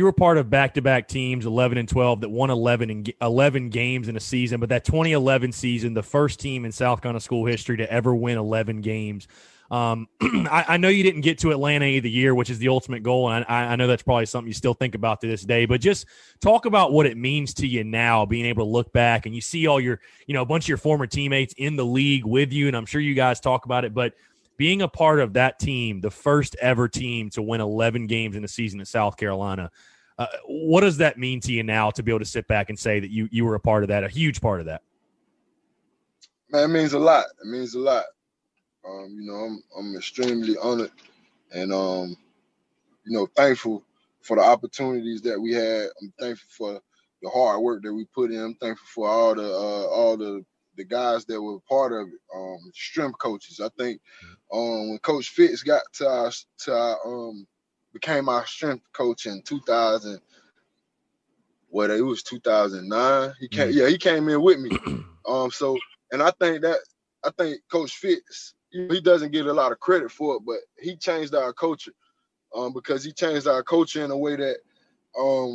were part of back-to-back teams, 11 and 12, that won 11 games in a season. But that 2011 season, the first team in South Carolina school history to ever win 11 games. I know you didn't get to Atlanta of the year, which is the ultimate goal, and I know that's probably something you still think about to this day, but just talk about what it means to you now, being able to look back and you see all your, you know, a bunch of your former teammates in the league with you, and I'm sure you guys talk about it, but being a part of that team, the first ever team to win 11 games in a season at South Carolina, what does that mean to you now to be able to sit back and say that you were a part of that, a huge part of that? Man, it means a lot. It means a lot. You know, I'm extremely honored and, you know, thankful for the opportunities that we had. I'm thankful for the hard work that we put in. I'm thankful for all the guys that were part of it. Strength coaches. I think when Coach Fitz got to our became our strength coach in 2000. What it was 2009. He came in with me. So, and I think Coach Fitz, he doesn't get a lot of credit for it, but he changed our culture because he changed our culture in a way that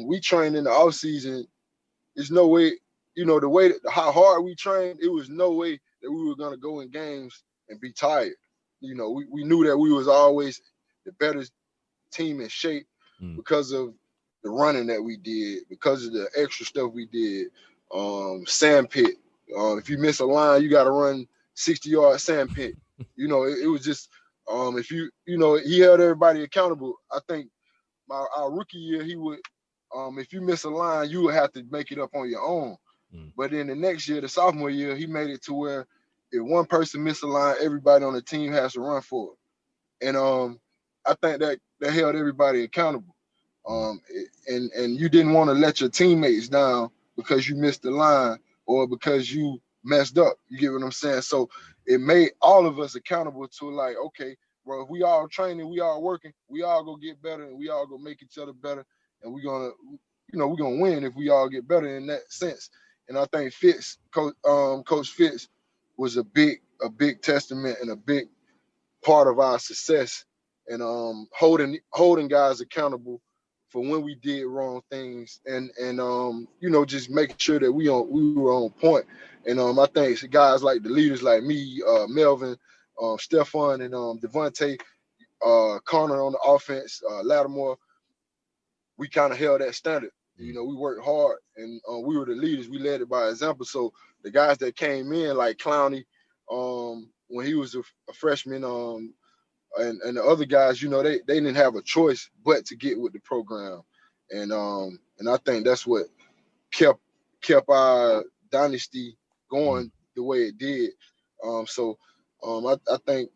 we trained in the off season. There's no way, you know, how hard we trained, it was no way that we were gonna go in games and be tired. You know, we knew that we was always the better team in shape because of the running that we did, because of the extra stuff we did. Sand pit. If you miss a line, you got to run 60-yard sand pit. You know, it was just if you know, he held everybody accountable. I think our rookie year, he would if you miss a line, you would have to make it up on your own. But then the next year, the sophomore year, he made it to where if one person missed a line, everybody on the team has to run for it. And I think that held everybody accountable. And you didn't want to let your teammates down because you missed the line or because you messed up. You get what I'm saying? So it made all of us accountable to like, okay, bro, if we all training, we all working, we all go get better, and we all go make each other better, and we're gonna win if we all get better in that sense. And I think Coach Fitz was a big testament and a big part of our success, and holding guys accountable for when we did wrong things, and just making sure that we were on point. And I think guys like the leaders like me, Melvin, Stephon, and Devontae, Connor on the offense, Lattimore, we kind of held that standard. We worked hard, and we were the leaders. We led it by example. So the guys that came in, like Clowney, when he was a freshman, and the other guys, they didn't have a choice but to get with the program, and I think that's what kept our dynasty going the way it did. I think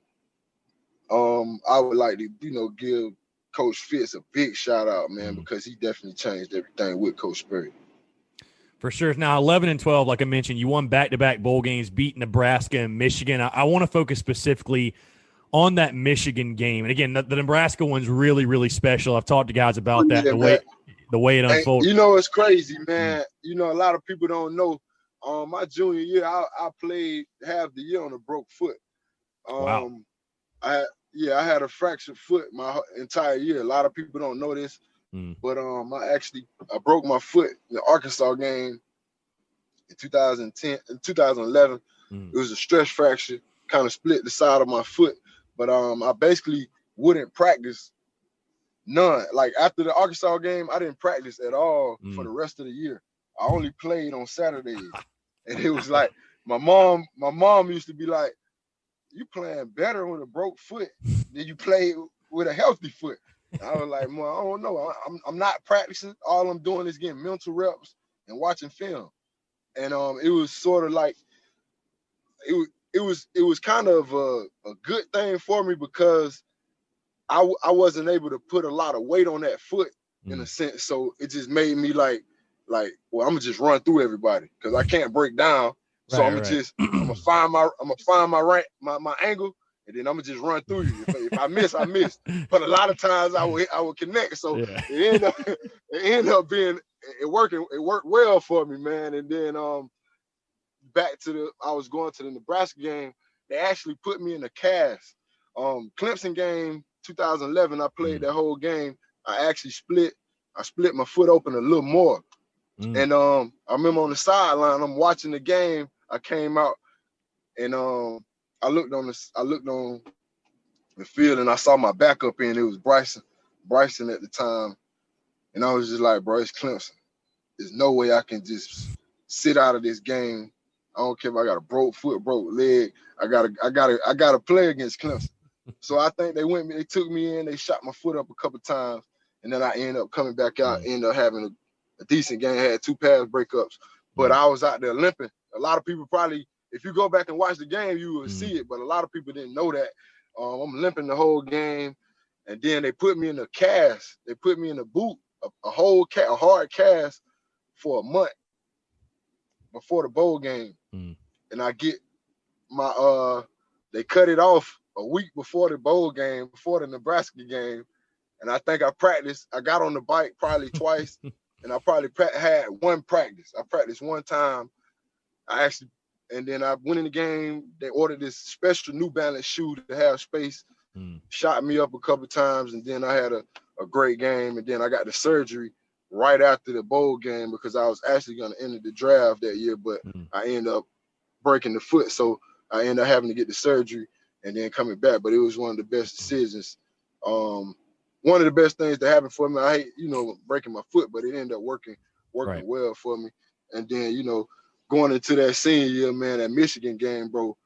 I would like to give Coach Fitz a big shout out, man, because he definitely changed everything with Coach Spurrier. For sure. Now, 11-12, like I mentioned, you won back-to-back bowl games, beat Nebraska and Michigan. I want to focus specifically on that Michigan game. And again, the Nebraska one's really, really special. I've talked to guys about that, the way it unfolded. It's crazy, man. A lot of people don't know. My junior year, I played half the year on a broke foot. Wow. I had a fractured foot my entire year. A lot of people don't know this, but I broke my foot in the Arkansas game in 2011. It was a stress fracture, kind of split the side of my foot. But I basically wouldn't practice none. Like after the Arkansas game, I didn't practice at all for the rest of the year. I only played on Saturdays, and it was like my mom used to be like, "You playing better with a broke foot than you play with a healthy foot." And I was like, "Well, I don't know. I'm not practicing. All I'm doing is getting mental reps and watching film." And it was sort of like it was kind of a good thing for me because I wasn't able to put a lot of weight on that foot in a sense. So it just made me like, well, I'm gonna just run through everybody because I can't break down. So I'm gonna find my angle, and then I'm gonna just run through you. If I miss, I miss. But a lot of times I would connect. So it ended up being it worked well for me, man. And then I was going to the Nebraska game. They actually put me in a cast. Clemson game 2011, I played that whole game. I split my foot open a little more. And I remember on the sideline, I'm watching the game. I came out and I looked on the field and I saw my backup in. It was Bryson at the time. And I was just like, bro, it's Clemson. There's no way I can just sit out of this game. I don't care if I got a broke foot, broke leg. I gotta play against Clemson. So I think they took me in, they shot my foot up a couple times, and then I ended up coming back out, ended up having a decent game, had 2 pass breakups. But I was out there limping. A lot of people probably, if you go back and watch the game, you will see it, but a lot of people didn't know that. I'm limping the whole game, and then they put me in a cast. They put me in a boot, a hard cast for a month before the bowl game. And I get they cut it off a week before the bowl game, before the Nebraska game. And I think I practiced. I got on the bike probably twice, and I probably had one practice. I practiced one time. And then I went in the game. They ordered this special New Balance shoe to have space, shot me up a couple times, and then I had a great game. And then I got the surgery right after the bowl game because I was actually going to enter the draft that year, but I ended up breaking the foot. So I ended up having to get the surgery and then coming back. But it was one of the best decisions. One of the best things that happened for me. I hate, breaking my foot, but it ended up working well for me. And then, going into that senior year, man, that Michigan game, bro.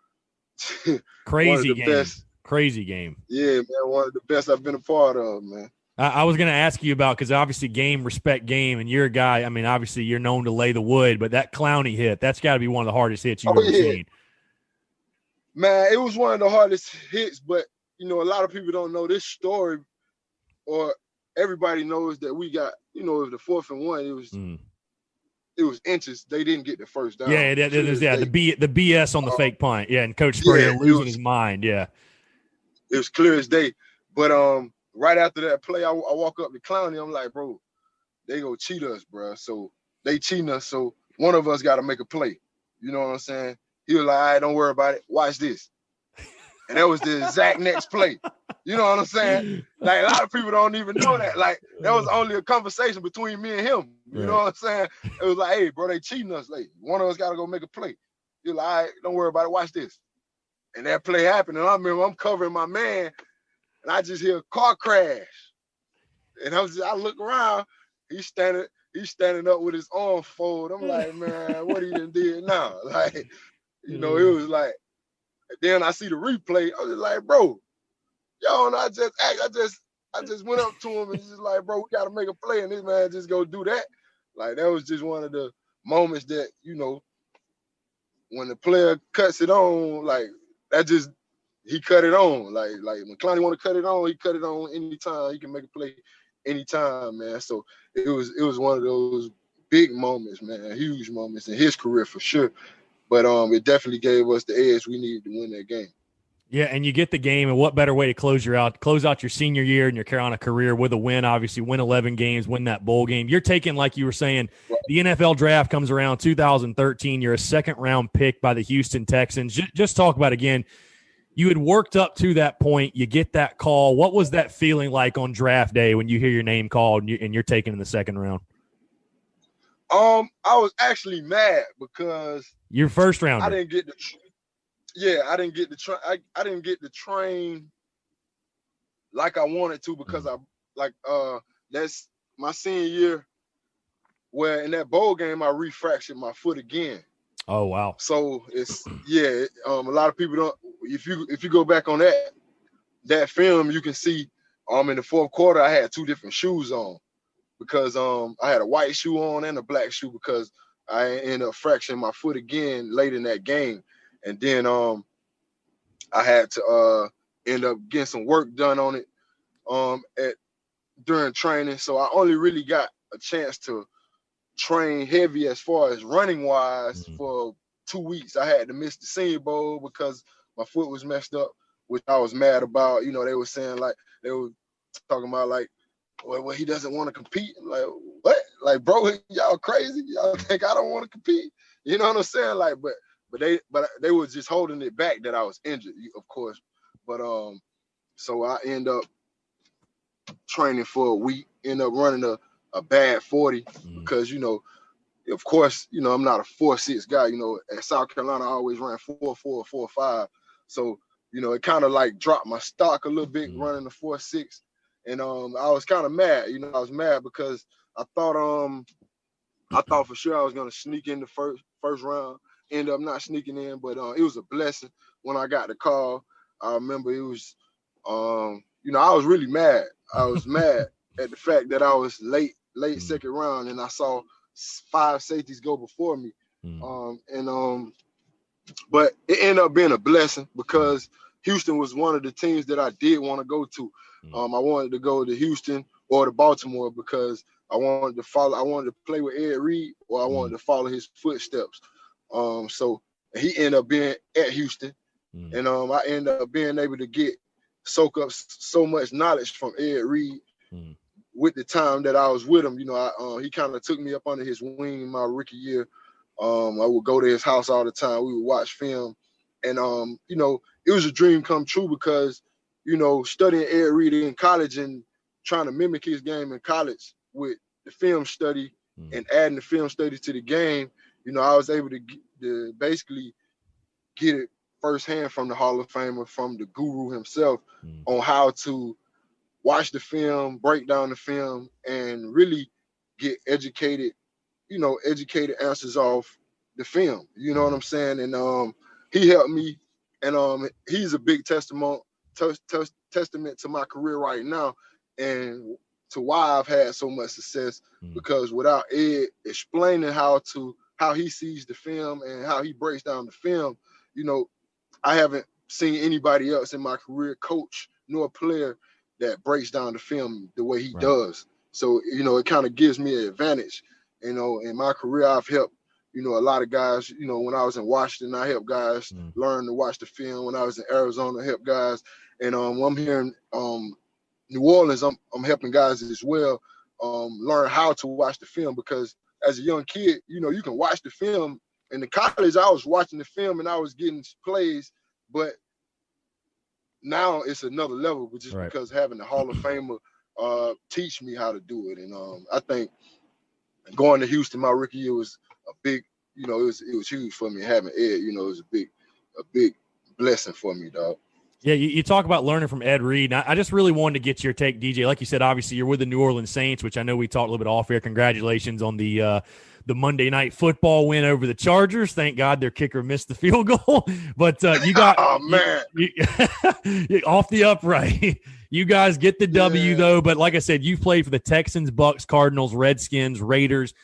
Crazy game. Yeah, man, one of the best I've been a part of, man. I was going to ask you about, because obviously respect game, and you're a guy, I mean, obviously you're known to lay the wood, but that Clowney hit, that's got to be one of the hardest hits you've ever seen. Man, it was one of the hardest hits, but, a lot of people don't know this story or everybody knows that we got, it was the 4th and 1. It was inches. They didn't get the first down. Yeah, the BS on the fake punt. Yeah, and Coach Spurrier losing his mind. Yeah, it was clear as day. But right after that play, I walk up to Clowney. I'm like, bro, they go cheat us, bro. So they cheating us. So one of us got to make a play. You know what I'm saying? He was like, all right, don't worry about it. Watch this. And that was the exact next play. You know what I'm saying? Like, a lot of people don't even know that. Like, that was only a conversation between me and him. You know what I'm saying? It was like, hey, bro, they cheating us. Like, one of us got to go make a play. He was like, all right, don't worry about it. Watch this. And that play happened. And I remember I'm covering my man, and I just hear a car crash. And I look around. He's standing up with his arm folded. I'm like, man, what he done did now? Like, it was like, then I see the replay. I was just like, bro, and I just went up to him and just like, bro, we got to make a play. And this man just go do that. Like, that was just one of the moments that, when the player cuts it on, like, he cut it on. Like when Clowney want to cut it on, he cut it on anytime. He can make a play anytime, man. So it was one of those big moments, man, huge moments in his career for sure. But it definitely gave us the edge we needed to win that game. Yeah, and you get the game, and what better way to close out your senior year and your Carolina career with a win, obviously, win 11 games, win that bowl game. You're taking, like you were saying, the NFL draft comes around 2013. You're a second-round pick by the Houston Texans. Just talk about, again, you had worked up to that point. You get that call. What was that feeling like on draft day when you hear your name called and you're taken in the second round? I was actually mad because your first rounder. I didn't get the train like I wanted to because that's my senior year where in that bowl game I refractured my foot again. Oh wow. So it's a lot of people don't, if you go back on that film, you can see in the fourth quarter I had 2 different shoes on. Because I had a white shoe on and a black shoe because I ended up fracturing my foot again late in that game. And then I had to end up getting some work done on it during training. So I only really got a chance to train heavy as far as running wise for 2 weeks. I had to miss the Senior Bowl because my foot was messed up, which I was mad about. They were saying they were talking about well, he doesn't want to compete. I'm like, what? Like, bro, y'all crazy? Y'all think I don't want to compete? You know what I'm saying? Like, but they were just holding it back that I was injured, of course. But so I end up training for a week, end up running a bad 40 because of course, I'm not a 4.6 guy. At South Carolina, I always ran 4.4, 4.5. So it kind of like dropped my stock a little bit running the 4.6. And I was kind of mad. I was mad because I thought for sure I was gonna sneak in the first round. End up not sneaking in, but it was a blessing when I got the call. I remember it was I was really mad. I was mad at the fact that I was late second round and I saw 5 safeties go before me. But it ended up being a blessing because Houston was one of the teams that I did want to go to. I wanted to go to Houston or to Baltimore because I wanted to play with Ed Reed or I wanted to follow his footsteps. So he ended up being at Houston and I ended up being able to soak up so much knowledge from Ed Reed with the time that I was with him. He kind of took me up under his wing my rookie year. I would go to his house all the time. We would watch film and it was a dream come true because studying Ed Reed in college and trying to mimic his game in college with the film study and adding the film study to the game, I was able to basically get it firsthand from the Hall of Famer, from the guru himself on how to watch the film, break down the film, and really get educated answers off the film. You know what I'm saying? And he helped me, and he's a big testament to my career right now and to why I've had so much success because without Ed explaining how he sees the film and how he breaks down the film, I haven't seen anybody else in my career, coach nor player, that breaks down the film the way he does. So, it kind of gives me an advantage. In my career, I've helped, a lot of guys, when I was in Washington, I helped guys learn to watch the film. When I was in Arizona, I helped guys. And I'm here in New Orleans, I'm helping guys as well learn how to watch the film, because as a young kid, you can watch the film. In the college, I was watching the film and I was getting plays, but now it's another level, just because having the Hall of Famer teach me how to do it. And I think going to Houston my rookie year was a big, it was huge for me. Having Ed, it was a big blessing for me, dog. Yeah, you talk about learning from Ed Reed. I just really wanted to get your take, DJ. Like you said, obviously you're with the New Orleans Saints, which I know we talked a little bit off air. Congratulations on the Monday Night Football win over the Chargers. Thank God their kicker missed the field goal. But you got you off the upright. You guys get the W, though. But like I said, you've played for the Texans, Bucks, Cardinals, Redskins, Raiders,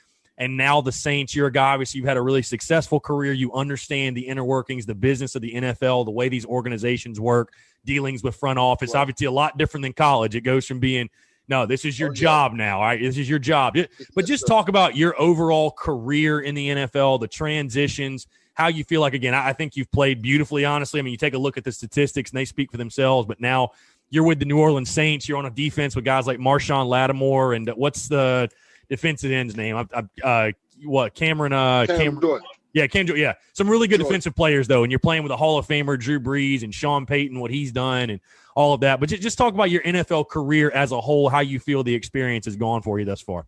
and now the Saints. You're a guy, obviously, you've had a really successful career. You understand the inner workings, the business of the NFL, the way these organizations work, dealings with front office. Right. Obviously, a lot different than college. It goes from being, no, this is your job now, all right? This is your job. But just talk about your overall career in the NFL, the transitions, how you feel like, again, I think you've played beautifully, honestly. I mean, you take a look at the statistics, and they speak for themselves. But now you're with the New Orleans Saints. You're on a defense with guys like Marshawn Lattimore, and what's the – defensive end's name? Cameron Jordan. Yeah, Cam Jordan. Yeah, some really good defensive players though, and you're playing with a Hall of Famer, Drew Brees, and Sean Payton, what he's done, and all of that. But just talk about your NFL career as a whole, how you feel the experience has gone for you thus far.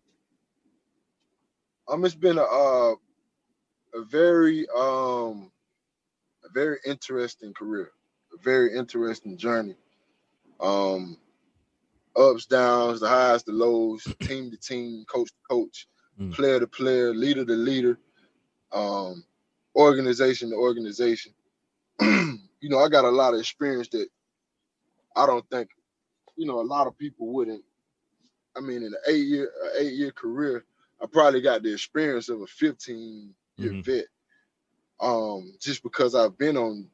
It's been a very interesting career, a very interesting journey. Ups, downs, the highs, the lows, team to team, coach to coach, player to player, leader to leader, organization to organization. I got a lot of experience that I don't think, a lot of people wouldn't. I mean, in an 8-year career, I probably got the experience of a 15-year vet, just because I've been on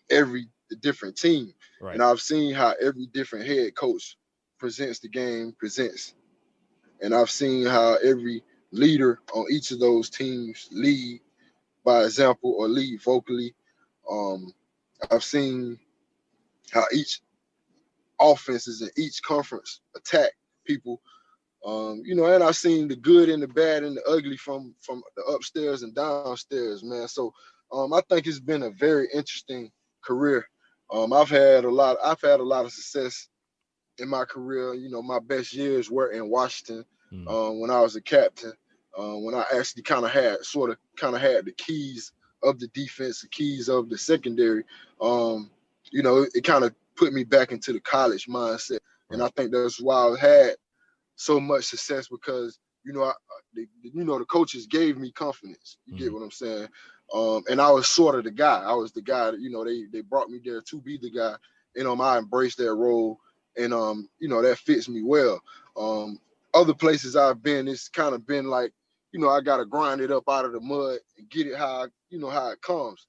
every different team. Right. And I've seen how every different head coach presents the game, and I've seen how every leader on each of those teams lead by example or lead vocally. I've seen how each offenses in each conference attack people, and I've seen the good and the bad and the ugly from the upstairs and downstairs, man. So I think it's been a very interesting career. I've had a lot of success in my career. My best years were in Washington when I was a captain, when I actually kind of had the keys of the defense, the keys of the secondary. It kind of put me back into the college mindset, and I think that's why I had so much success, because the coaches gave me confidence. You get what I'm saying? And I was sort of the guy. I was the guy that, they brought me there to be the guy. I embraced that role, and, that fits me well. Other places I've been, it's kind of been like, I got to grind it up out of the mud and get it how it comes.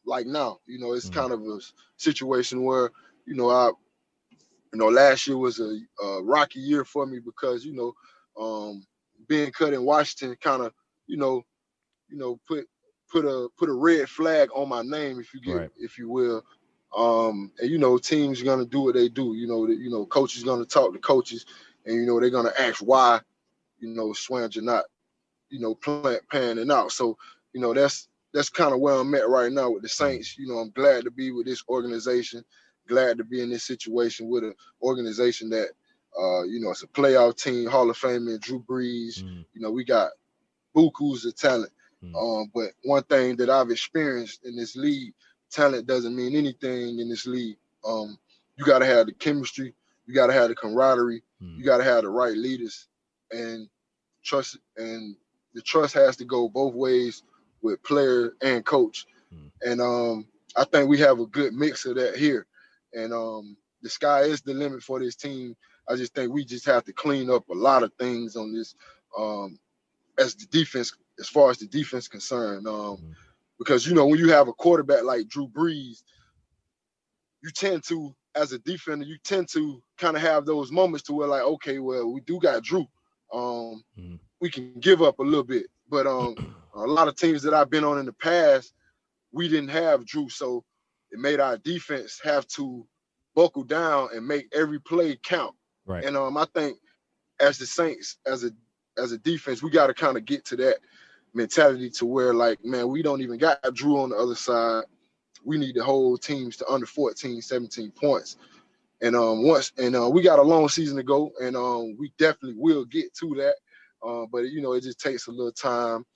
Like now, it's kind of a situation where, last year was a rocky year for me because, being cut in Washington kind of, put a red flag on my name, if you will. And teams are gonna do what they do. Coaches gonna talk to coaches, and they're gonna ask why, Swearinger not, panning out. So, that's kind of where I'm at right now with the Saints. I'm glad to be with this organization, glad to be in this situation with an organization that, it's a playoff team, Hall of Famer, Drew Brees. We got bukus of talent. But one thing that I've experienced in this league, talent doesn't mean anything in this league. You got to have the chemistry. You got to have the camaraderie. You got to have the right leaders, and trust. And the trust has to go both ways with player and coach. And I think we have a good mix of that here. And the sky is the limit for this team. I just think we just have to clean up a lot of things on this as far as the defense concerned. Because, when you have a quarterback like Drew Brees, you tend to as a defender, you tend to kind of have those moments to where like, okay, well, we do got Drew. We can give up a little bit. But a lot of teams that I've been on in the past, we didn't have Drew. So it made our defense have to buckle down and make every play count. Right. And I think as the Saints, as a defense, we got to kind of get to that mentality to where like, man, we don't even got Drew on the other side. We need to hold teams to under 14, 17 points. And we got a long season to go, and we definitely will get to that. But it just takes a little time.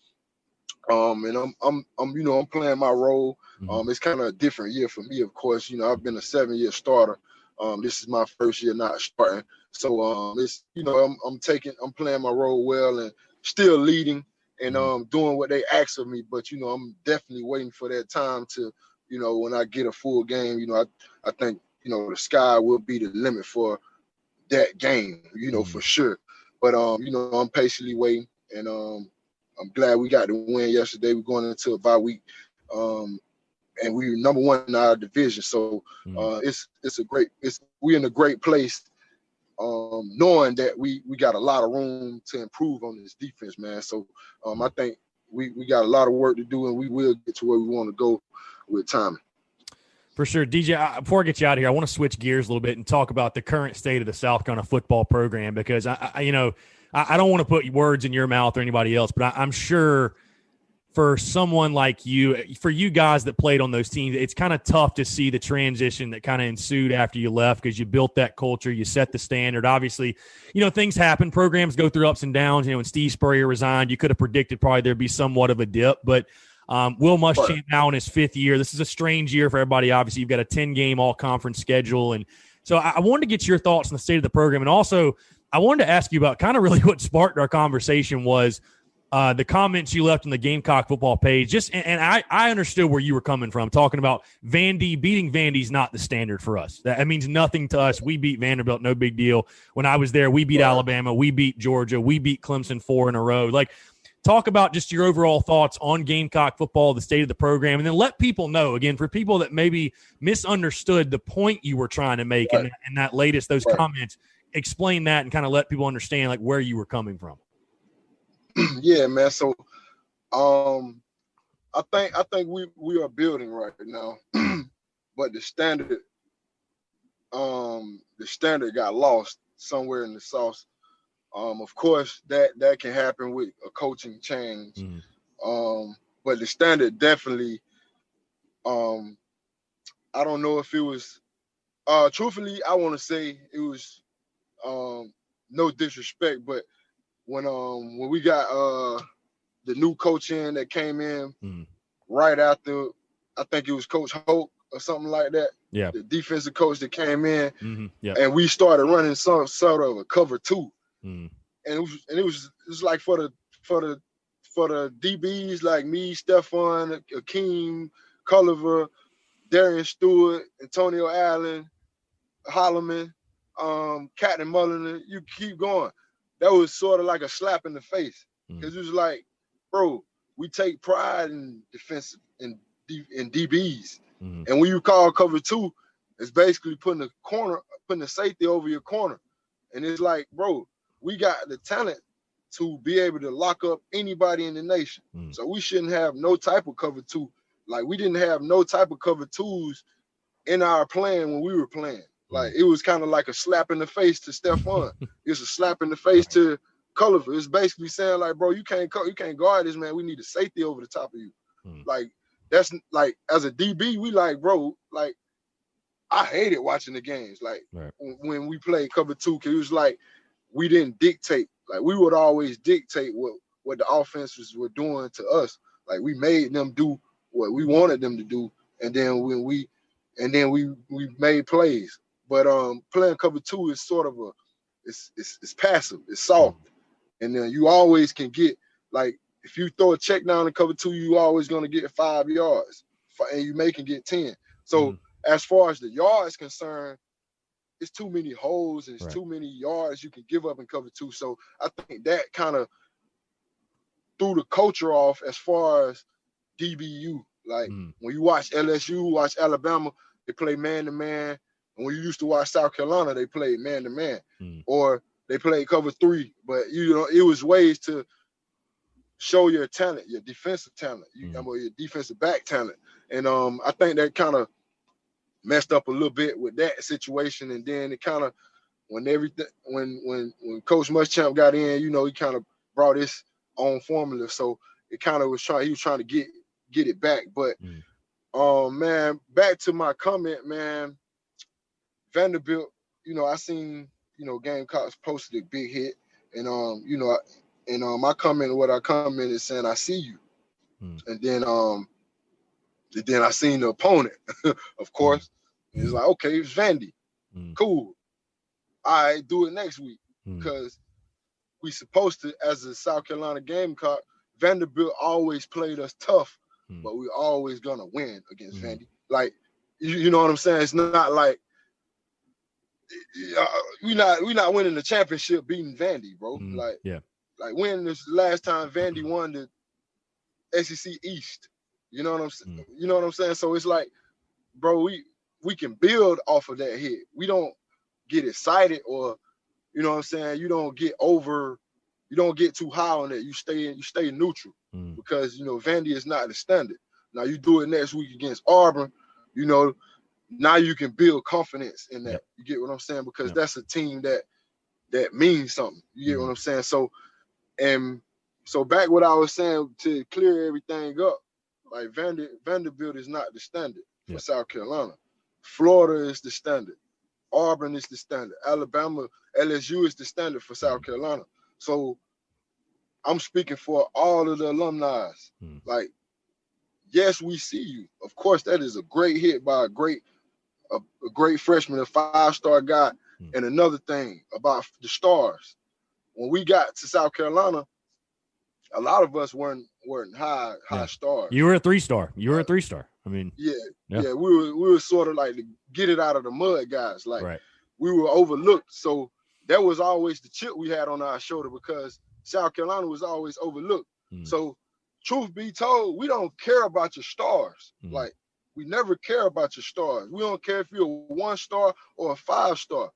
And I'm playing my role. It's kind of a different year for me, of course. I've been a 7-year starter. This is my first year not starting. So it's I'm playing my role well and still leading and doing what they ask of me. But I'm definitely waiting for that time to, when I get a full game. I think the sky will be the limit for that game, for sure. But I'm patiently waiting, and I'm glad we got the win yesterday. We're going into a bye week, and we're number one in our division. So we're in a great place, knowing that we got a lot of room to improve on this defense, man. So I think we got a lot of work to do, and we will get to where we want to go with time. For sure. DJ, before I get you out of here, I want to switch gears a little bit and talk about the current state of the South Carolina football program, because I don't want to put words in your mouth or anybody else, but I'm sure for someone like you, for you guys that played on those teams, it's kind of tough to see the transition that kind of ensued after you left, because you built that culture, you set the standard. Obviously, things happen. Programs go through ups and downs. When Steve Spurrier resigned, you could have predicted probably there'd be somewhat of a dip, but Will Muschamp now in his 5th year. This is a strange year for everybody. Obviously, you've got a 10-game all-conference schedule. And so I wanted to get your thoughts on the state of the program. And also, I wanted to ask you about kind of really what sparked our conversation was the comments you left on the Gamecock football page. And I understood where you were coming from, talking about Vandy. Beating Vandy's not the standard for us. That means nothing to us. We beat Vanderbilt, no big deal. When I was there, we beat Alabama. We beat Georgia. We beat Clemson 4 in a row. Talk about just your overall thoughts on Gamecock football, the state of the program, and then let people know, again, for people that maybe misunderstood the point you were trying to make in that latest, those comments, explain that and kind of let people understand where you were coming from. Yeah, man. So I think we are building right now, but the standard got lost somewhere in the sauce. Of course, that can happen with a coaching change. But the standard definitely, I don't know if it was, truthfully, I want to say it was, no disrespect, but when we got the new coach in that came in right after, I think it was Coach Hoke or something like that. Yeah. The defensive coach that came in, and we started running some sort of a cover 2. And it was like for the DBs like me, Stephon, Akeem, Culliver, Darian Stewart, Antonio Allen, Holloman, Captain Mulliner, you keep going. That was sort of like a slap in the face, because it was like, bro, we take pride in defensive in DBs, and when you call cover 2, it's basically putting the safety over your corner, and it's like, bro, we got the talent to be able to lock up anybody in the nation. So we shouldn't have no type of cover 2. Like, we didn't have no type of cover 2s in our plan when we were playing. Like, it was kind of like a slap in the face to Stephon. It's a slap in the face to Culliver. It's basically saying, like, bro, you can't guard this, man. We need a safety over the top of you. Like, that's like, as a DB, we like, bro, like, I hated watching the games. Like, when we played cover 2, because it was like, we didn't dictate. Like, we would always dictate what the offenses were doing to us. Like, we made them do what we wanted them to do, and then we made plays. But playing cover 2 is sort of it's passive, it's soft, and then you always can get, like, if you throw a check down in cover 2, you always gonna get 5 yards, and you may can get 10. So as far as the yards concerned, it's too many holes and it's too many yards you can give up in cover 2. So I think that kind of threw the culture off as far as DBU. Like, when you watch LSU, watch Alabama, they play man-to-man. And when you used to watch South Carolina, they played man-to-man or they played cover 3. But, it was ways to show your talent, your defensive talent, your defensive back talent. And I think that kind of messed up a little bit with that situation. And then it kind of, when Coach Muschamp got in, he kind of brought his own formula. So it kind of he was trying to get it back. But man, back to my comment, man, Vanderbilt, I seen, Gamecocks posted a big hit. And my comment is saying, I see you. And then I seen the opponent, of course. It's like, okay, it's Vandy. Cool. All right, do it next week. Because we supposed to, as a South Carolina Gamecock, Vanderbilt always played us tough, but we're always going to win against Vandy. Like, you know what I'm saying? It's not like we're not winning the championship beating Vandy, bro. Like when this last time Vandy won the SEC East. You know what I'm saying? You know what I'm saying? So it's like, bro, we can build off of that hit. We don't get excited or, you know what I'm saying? You don't get too high on that. You stay neutral because, Vandy is not the standard. Now you do it next week against Auburn, now you can build confidence in that. Yep. You get what I'm saying? Because that's a team that means something. You get what I'm saying? So back what I was saying to clear everything up, like Vanderbilt is not the standard for South Carolina. Florida is the standard. Auburn is the standard. Alabama, LSU is the standard for South Carolina. So I'm speaking for all of the alumni. Like, yes, we see you. Of course, that is a great hit by a great freshman, a 5-star guy. And another thing about the stars, when we got to South Carolina, a lot of us weren't high stars. You were a 3-star. I mean, we were sort of like the get it out of the mud guys. Like we were overlooked. So that was always the chip we had on our shoulder because South Carolina was always overlooked. So truth be told, we don't care about your stars. Like we never care about your stars. We don't care if you're a 1-star or a 5-star.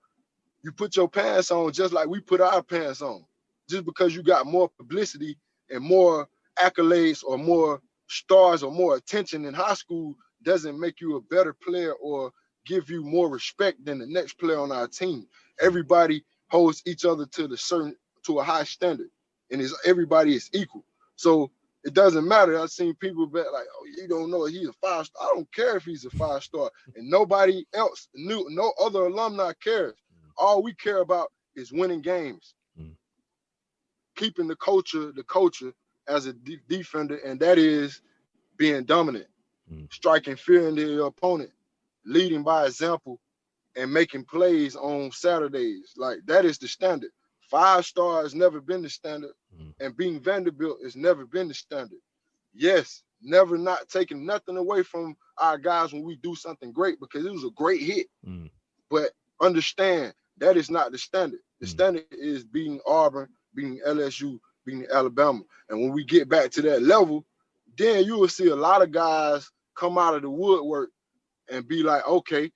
You put your pants on just like we put our pants on. Just because you got more publicity and more accolades or more stars or more attention in high school doesn't make you a better player or give you more respect than the next player on our team. Everybody holds each other to a high standard, and everybody is equal. So it doesn't matter. I've seen people bet like, oh, you don't know he's a 5-star. I don't care if he's a 5-star, and nobody else knew. No other alumni cares. All we care about is winning games, keeping the culture as a defender, and that is being dominant, striking fear into your opponent, leading by example, and making plays on Saturdays. Like, that is the standard. 5-star has never been the standard, and being Vanderbilt has never been the standard. Yes, never not taking nothing away from our guys when we do something great because it was a great hit. But understand, that is not the standard. The standard is beating Auburn, beating LSU, beating Alabama. And when we get back to that level, then you will see a lot of guys come out of the woodwork and be like, okay,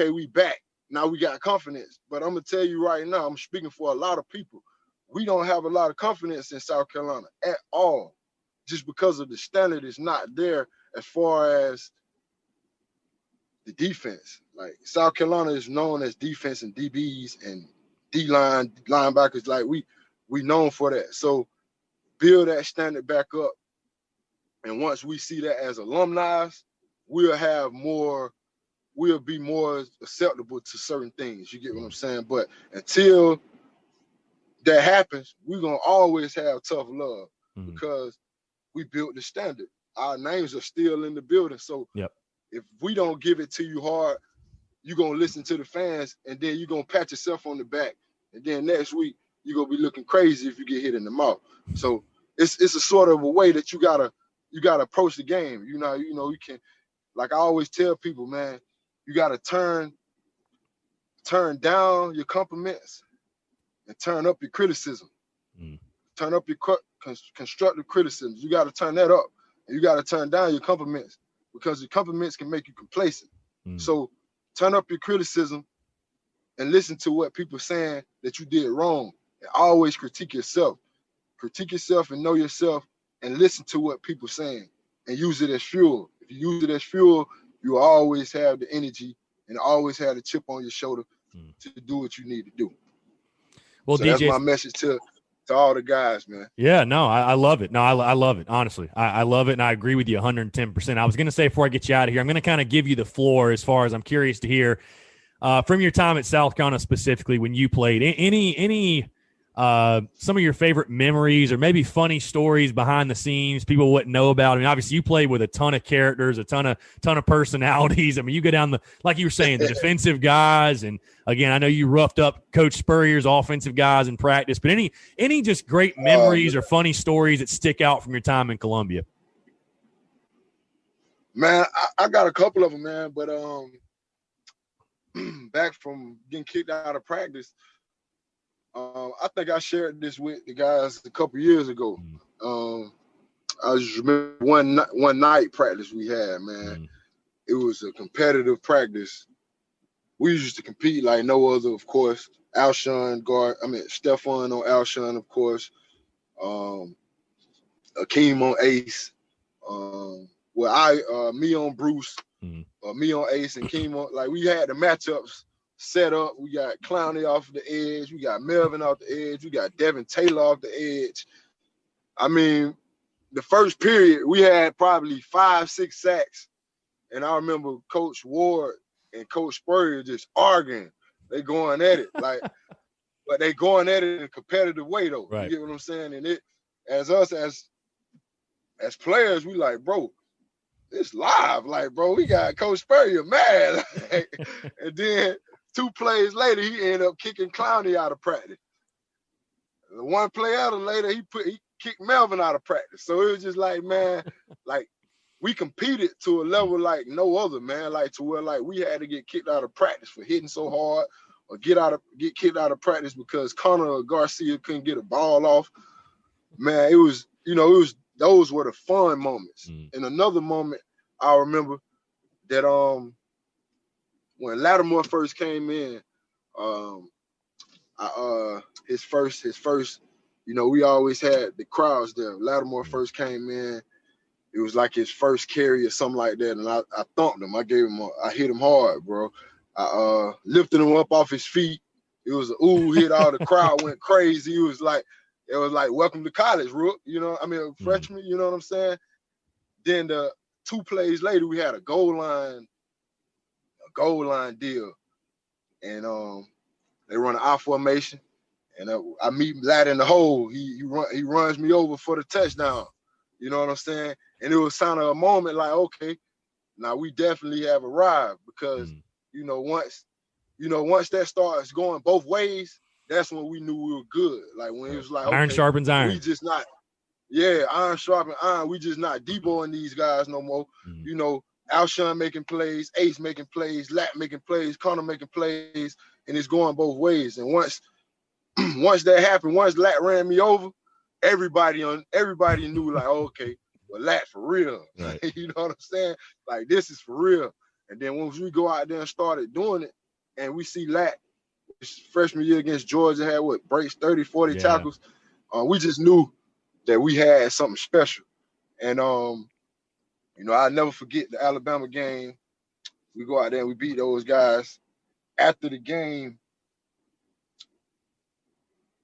we back. Now we got confidence. But I'm going to tell you right now, I'm speaking for a lot of people. We don't have a lot of confidence in South Carolina at all, just because of the standard is not there as far as the defense. Like, South Carolina is known as defense and DBs and D-line, linebackers. Like, we known for that. So build that standard back up. And once we see that as alumni, we'll be more acceptable to certain things. You get what I'm saying? But until that happens, we're going to always have tough love because we built the standard. Our names are still in the building. So if we don't give it to you hard, you're going to listen to the fans, and then you're going to pat yourself on the back. And then next week, you're going to be looking crazy if you get hit in the mouth. So it's a sort of a way that you gotta approach the game. You can, like I always tell people, man, you gotta turn down your compliments and turn up your criticism. Turn up your constructive criticisms. You gotta turn that up, and you gotta turn down your compliments because your compliments can make you complacent. So turn up your criticism and listen to what people saying that you did wrong. And always critique yourself. Critique yourself and know yourself and listen to what people saying and use it as fuel. If you use it as fuel, you will always have the energy and always have the chip on your shoulder to do what you need to do. Well, so DJ, that's my message to all the guys, man. Yeah, no, I love it. No, I love it. Honestly, I love it. And I agree with you 110%. I was going to say, before I get you out of here, I'm going to kind of give you the floor as far as I'm curious to hear from your time at South Carolina specifically when you played. Any some of your favorite memories or maybe funny stories behind the scenes people wouldn't know about? I mean, obviously you played with a ton of characters, a ton of personalities. I mean, you go down like you were saying, the defensive guys. And again, I know you roughed up Coach Spurrier's offensive guys in practice, but any just great memories or funny stories that stick out from your time in Columbia? Man, I got a couple of them, man, but back from getting kicked out of practice, I think I shared this with the guys a couple years ago. I just remember one night practice we had, man. It was a competitive practice. We used to compete like no other, of course. Stefan on Alshon, of course. Akeem on Ace. Me on Bruce. Me on Ace and Keem on. Like, we had the matchups set up. We got Clowney off the edge. We got Melvin off the edge. We got Devin Taylor off the edge. I mean, the first period, we had probably 5-6 sacks. And I remember Coach Ward and Coach Spurrier just arguing. They going at it. But they going at it in a competitive way, though. Right. You get what I'm saying? And as players, we like, bro, it's live. Like, bro, we got Coach Spurrier mad. And then 2 plays later, he ended up kicking Clowney out of practice. 1 play out later, he kicked Melvin out of practice. So it was just like, man, like, we competed to a level like no other, man. Like, to where, like, we had to get kicked out of practice for hitting so hard, or get kicked out of practice because Connor Garcia couldn't get a ball off. Man, those were the fun moments. And another moment I remember that when Lattimore first came in, his first, we always had the crowds there. Lattimore first came in, it was like his first carry or something like that, and I thumped him. I hit him hard, bro. I lifted him up off his feet. It was an ooh hit. All the crowd went crazy. It was like welcome to college, Rook. Freshman. You know what I'm saying? Then the 2 plays later, we had a goal line deal, and they run an I formation, and I meet Lat in the hole. He runs me over for the touchdown. You know what I'm saying? And it was kind of a moment like, okay, now we definitely have arrived, because once that starts going both ways, that's when we knew we were good. Like, when it was like, iron sharpens iron. We just not, iron sharpens iron. We just not deboing these guys no more. Alshon making plays, Ace making plays, Lat making plays, Connor making plays, and it's going both ways. And once that happened, once Lat ran me over, everybody knew, like, okay, well, Lat for real. Right. You know what I'm saying? Like, this is for real. And then once we go out there and started doing it, and we see Lat, his freshman year against Georgia, had breaks 30, 40 tackles, we just knew that we had something special. And I'll never forget the Alabama game. We go out there and we beat those guys. After the game,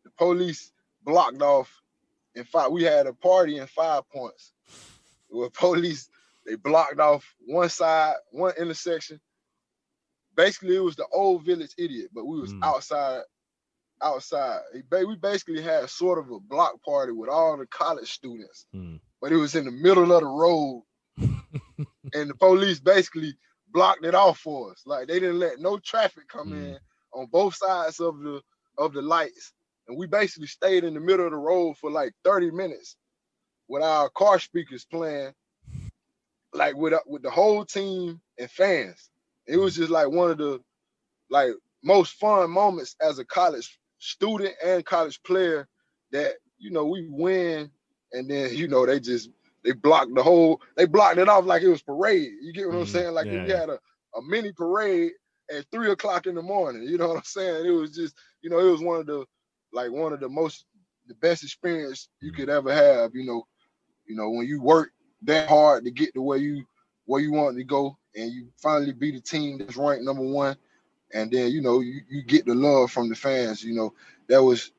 the police blocked off. In fact, we had a party in 5 Points. With police, they blocked off one side, one intersection. Basically, it was the old Village Idiot, but we was outside. We basically had sort of a block party with all the college students, but it was in the middle of the road, and the police basically blocked it off for us. Like, they didn't let no traffic come in on both sides of the lights, and we basically stayed in the middle of the road for like 30 minutes with our car speakers playing, like with the whole team and fans. It was just like one of the most fun moments as a college student and college player, that we win, and then they blocked it off like it was parade. You get what I'm saying? Like, we had a mini parade, at 3 o'clock in the morning. You know what I'm saying? It was just, it was one of the best experience you could ever have. When you work that hard to get to where you want to go, and you finally beat a team that's ranked number 1, and then you get the love from the fans. That was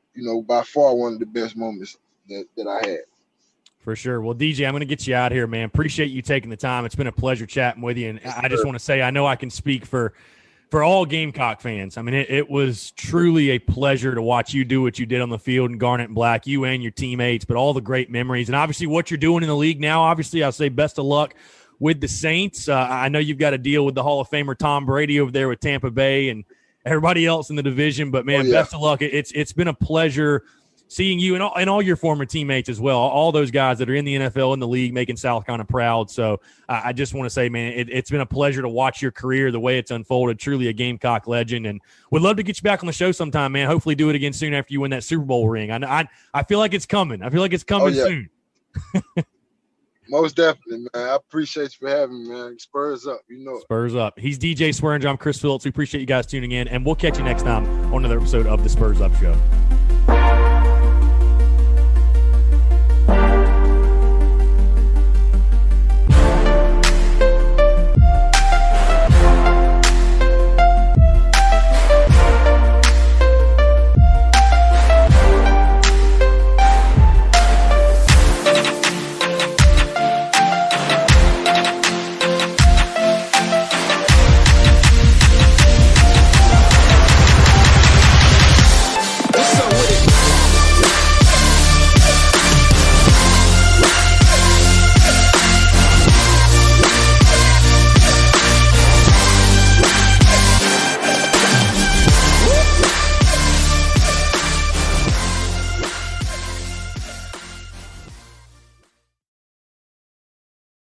by far one of the best moments that I had. For sure. Well, DJ, I'm going to get you out here, man. Appreciate you taking the time. It's been a pleasure chatting with you. And I just want to say, I know I can speak for all Gamecock fans. I mean, it was truly a pleasure to watch you do what you did on the field in Garnet and Black, you and your teammates, but all the great memories. And obviously what you're doing in the league now, obviously I'll say best of luck with the Saints. I know you've got to deal with the Hall of Famer Tom Brady over there with Tampa Bay and everybody else in the division. But, man, best of luck. It's been a pleasure seeing you and all your former teammates as well, all those guys that are in the NFL, in the league, making South Carolina proud. So I just want to say, man, it's been a pleasure to watch your career, the way it's unfolded, truly a Gamecock legend. And would love to get you back on the show sometime, man. Hopefully do it again soon after you win that Super Bowl ring. I feel like it's coming. I feel like it's coming soon. Most definitely, man. I appreciate you for having me, man. Spurs up, Spurs up. He's DJ Swearinger. I'm Chris Phillips. We appreciate you guys tuning in, and we'll catch you next time on another episode of the Spurs Up Show.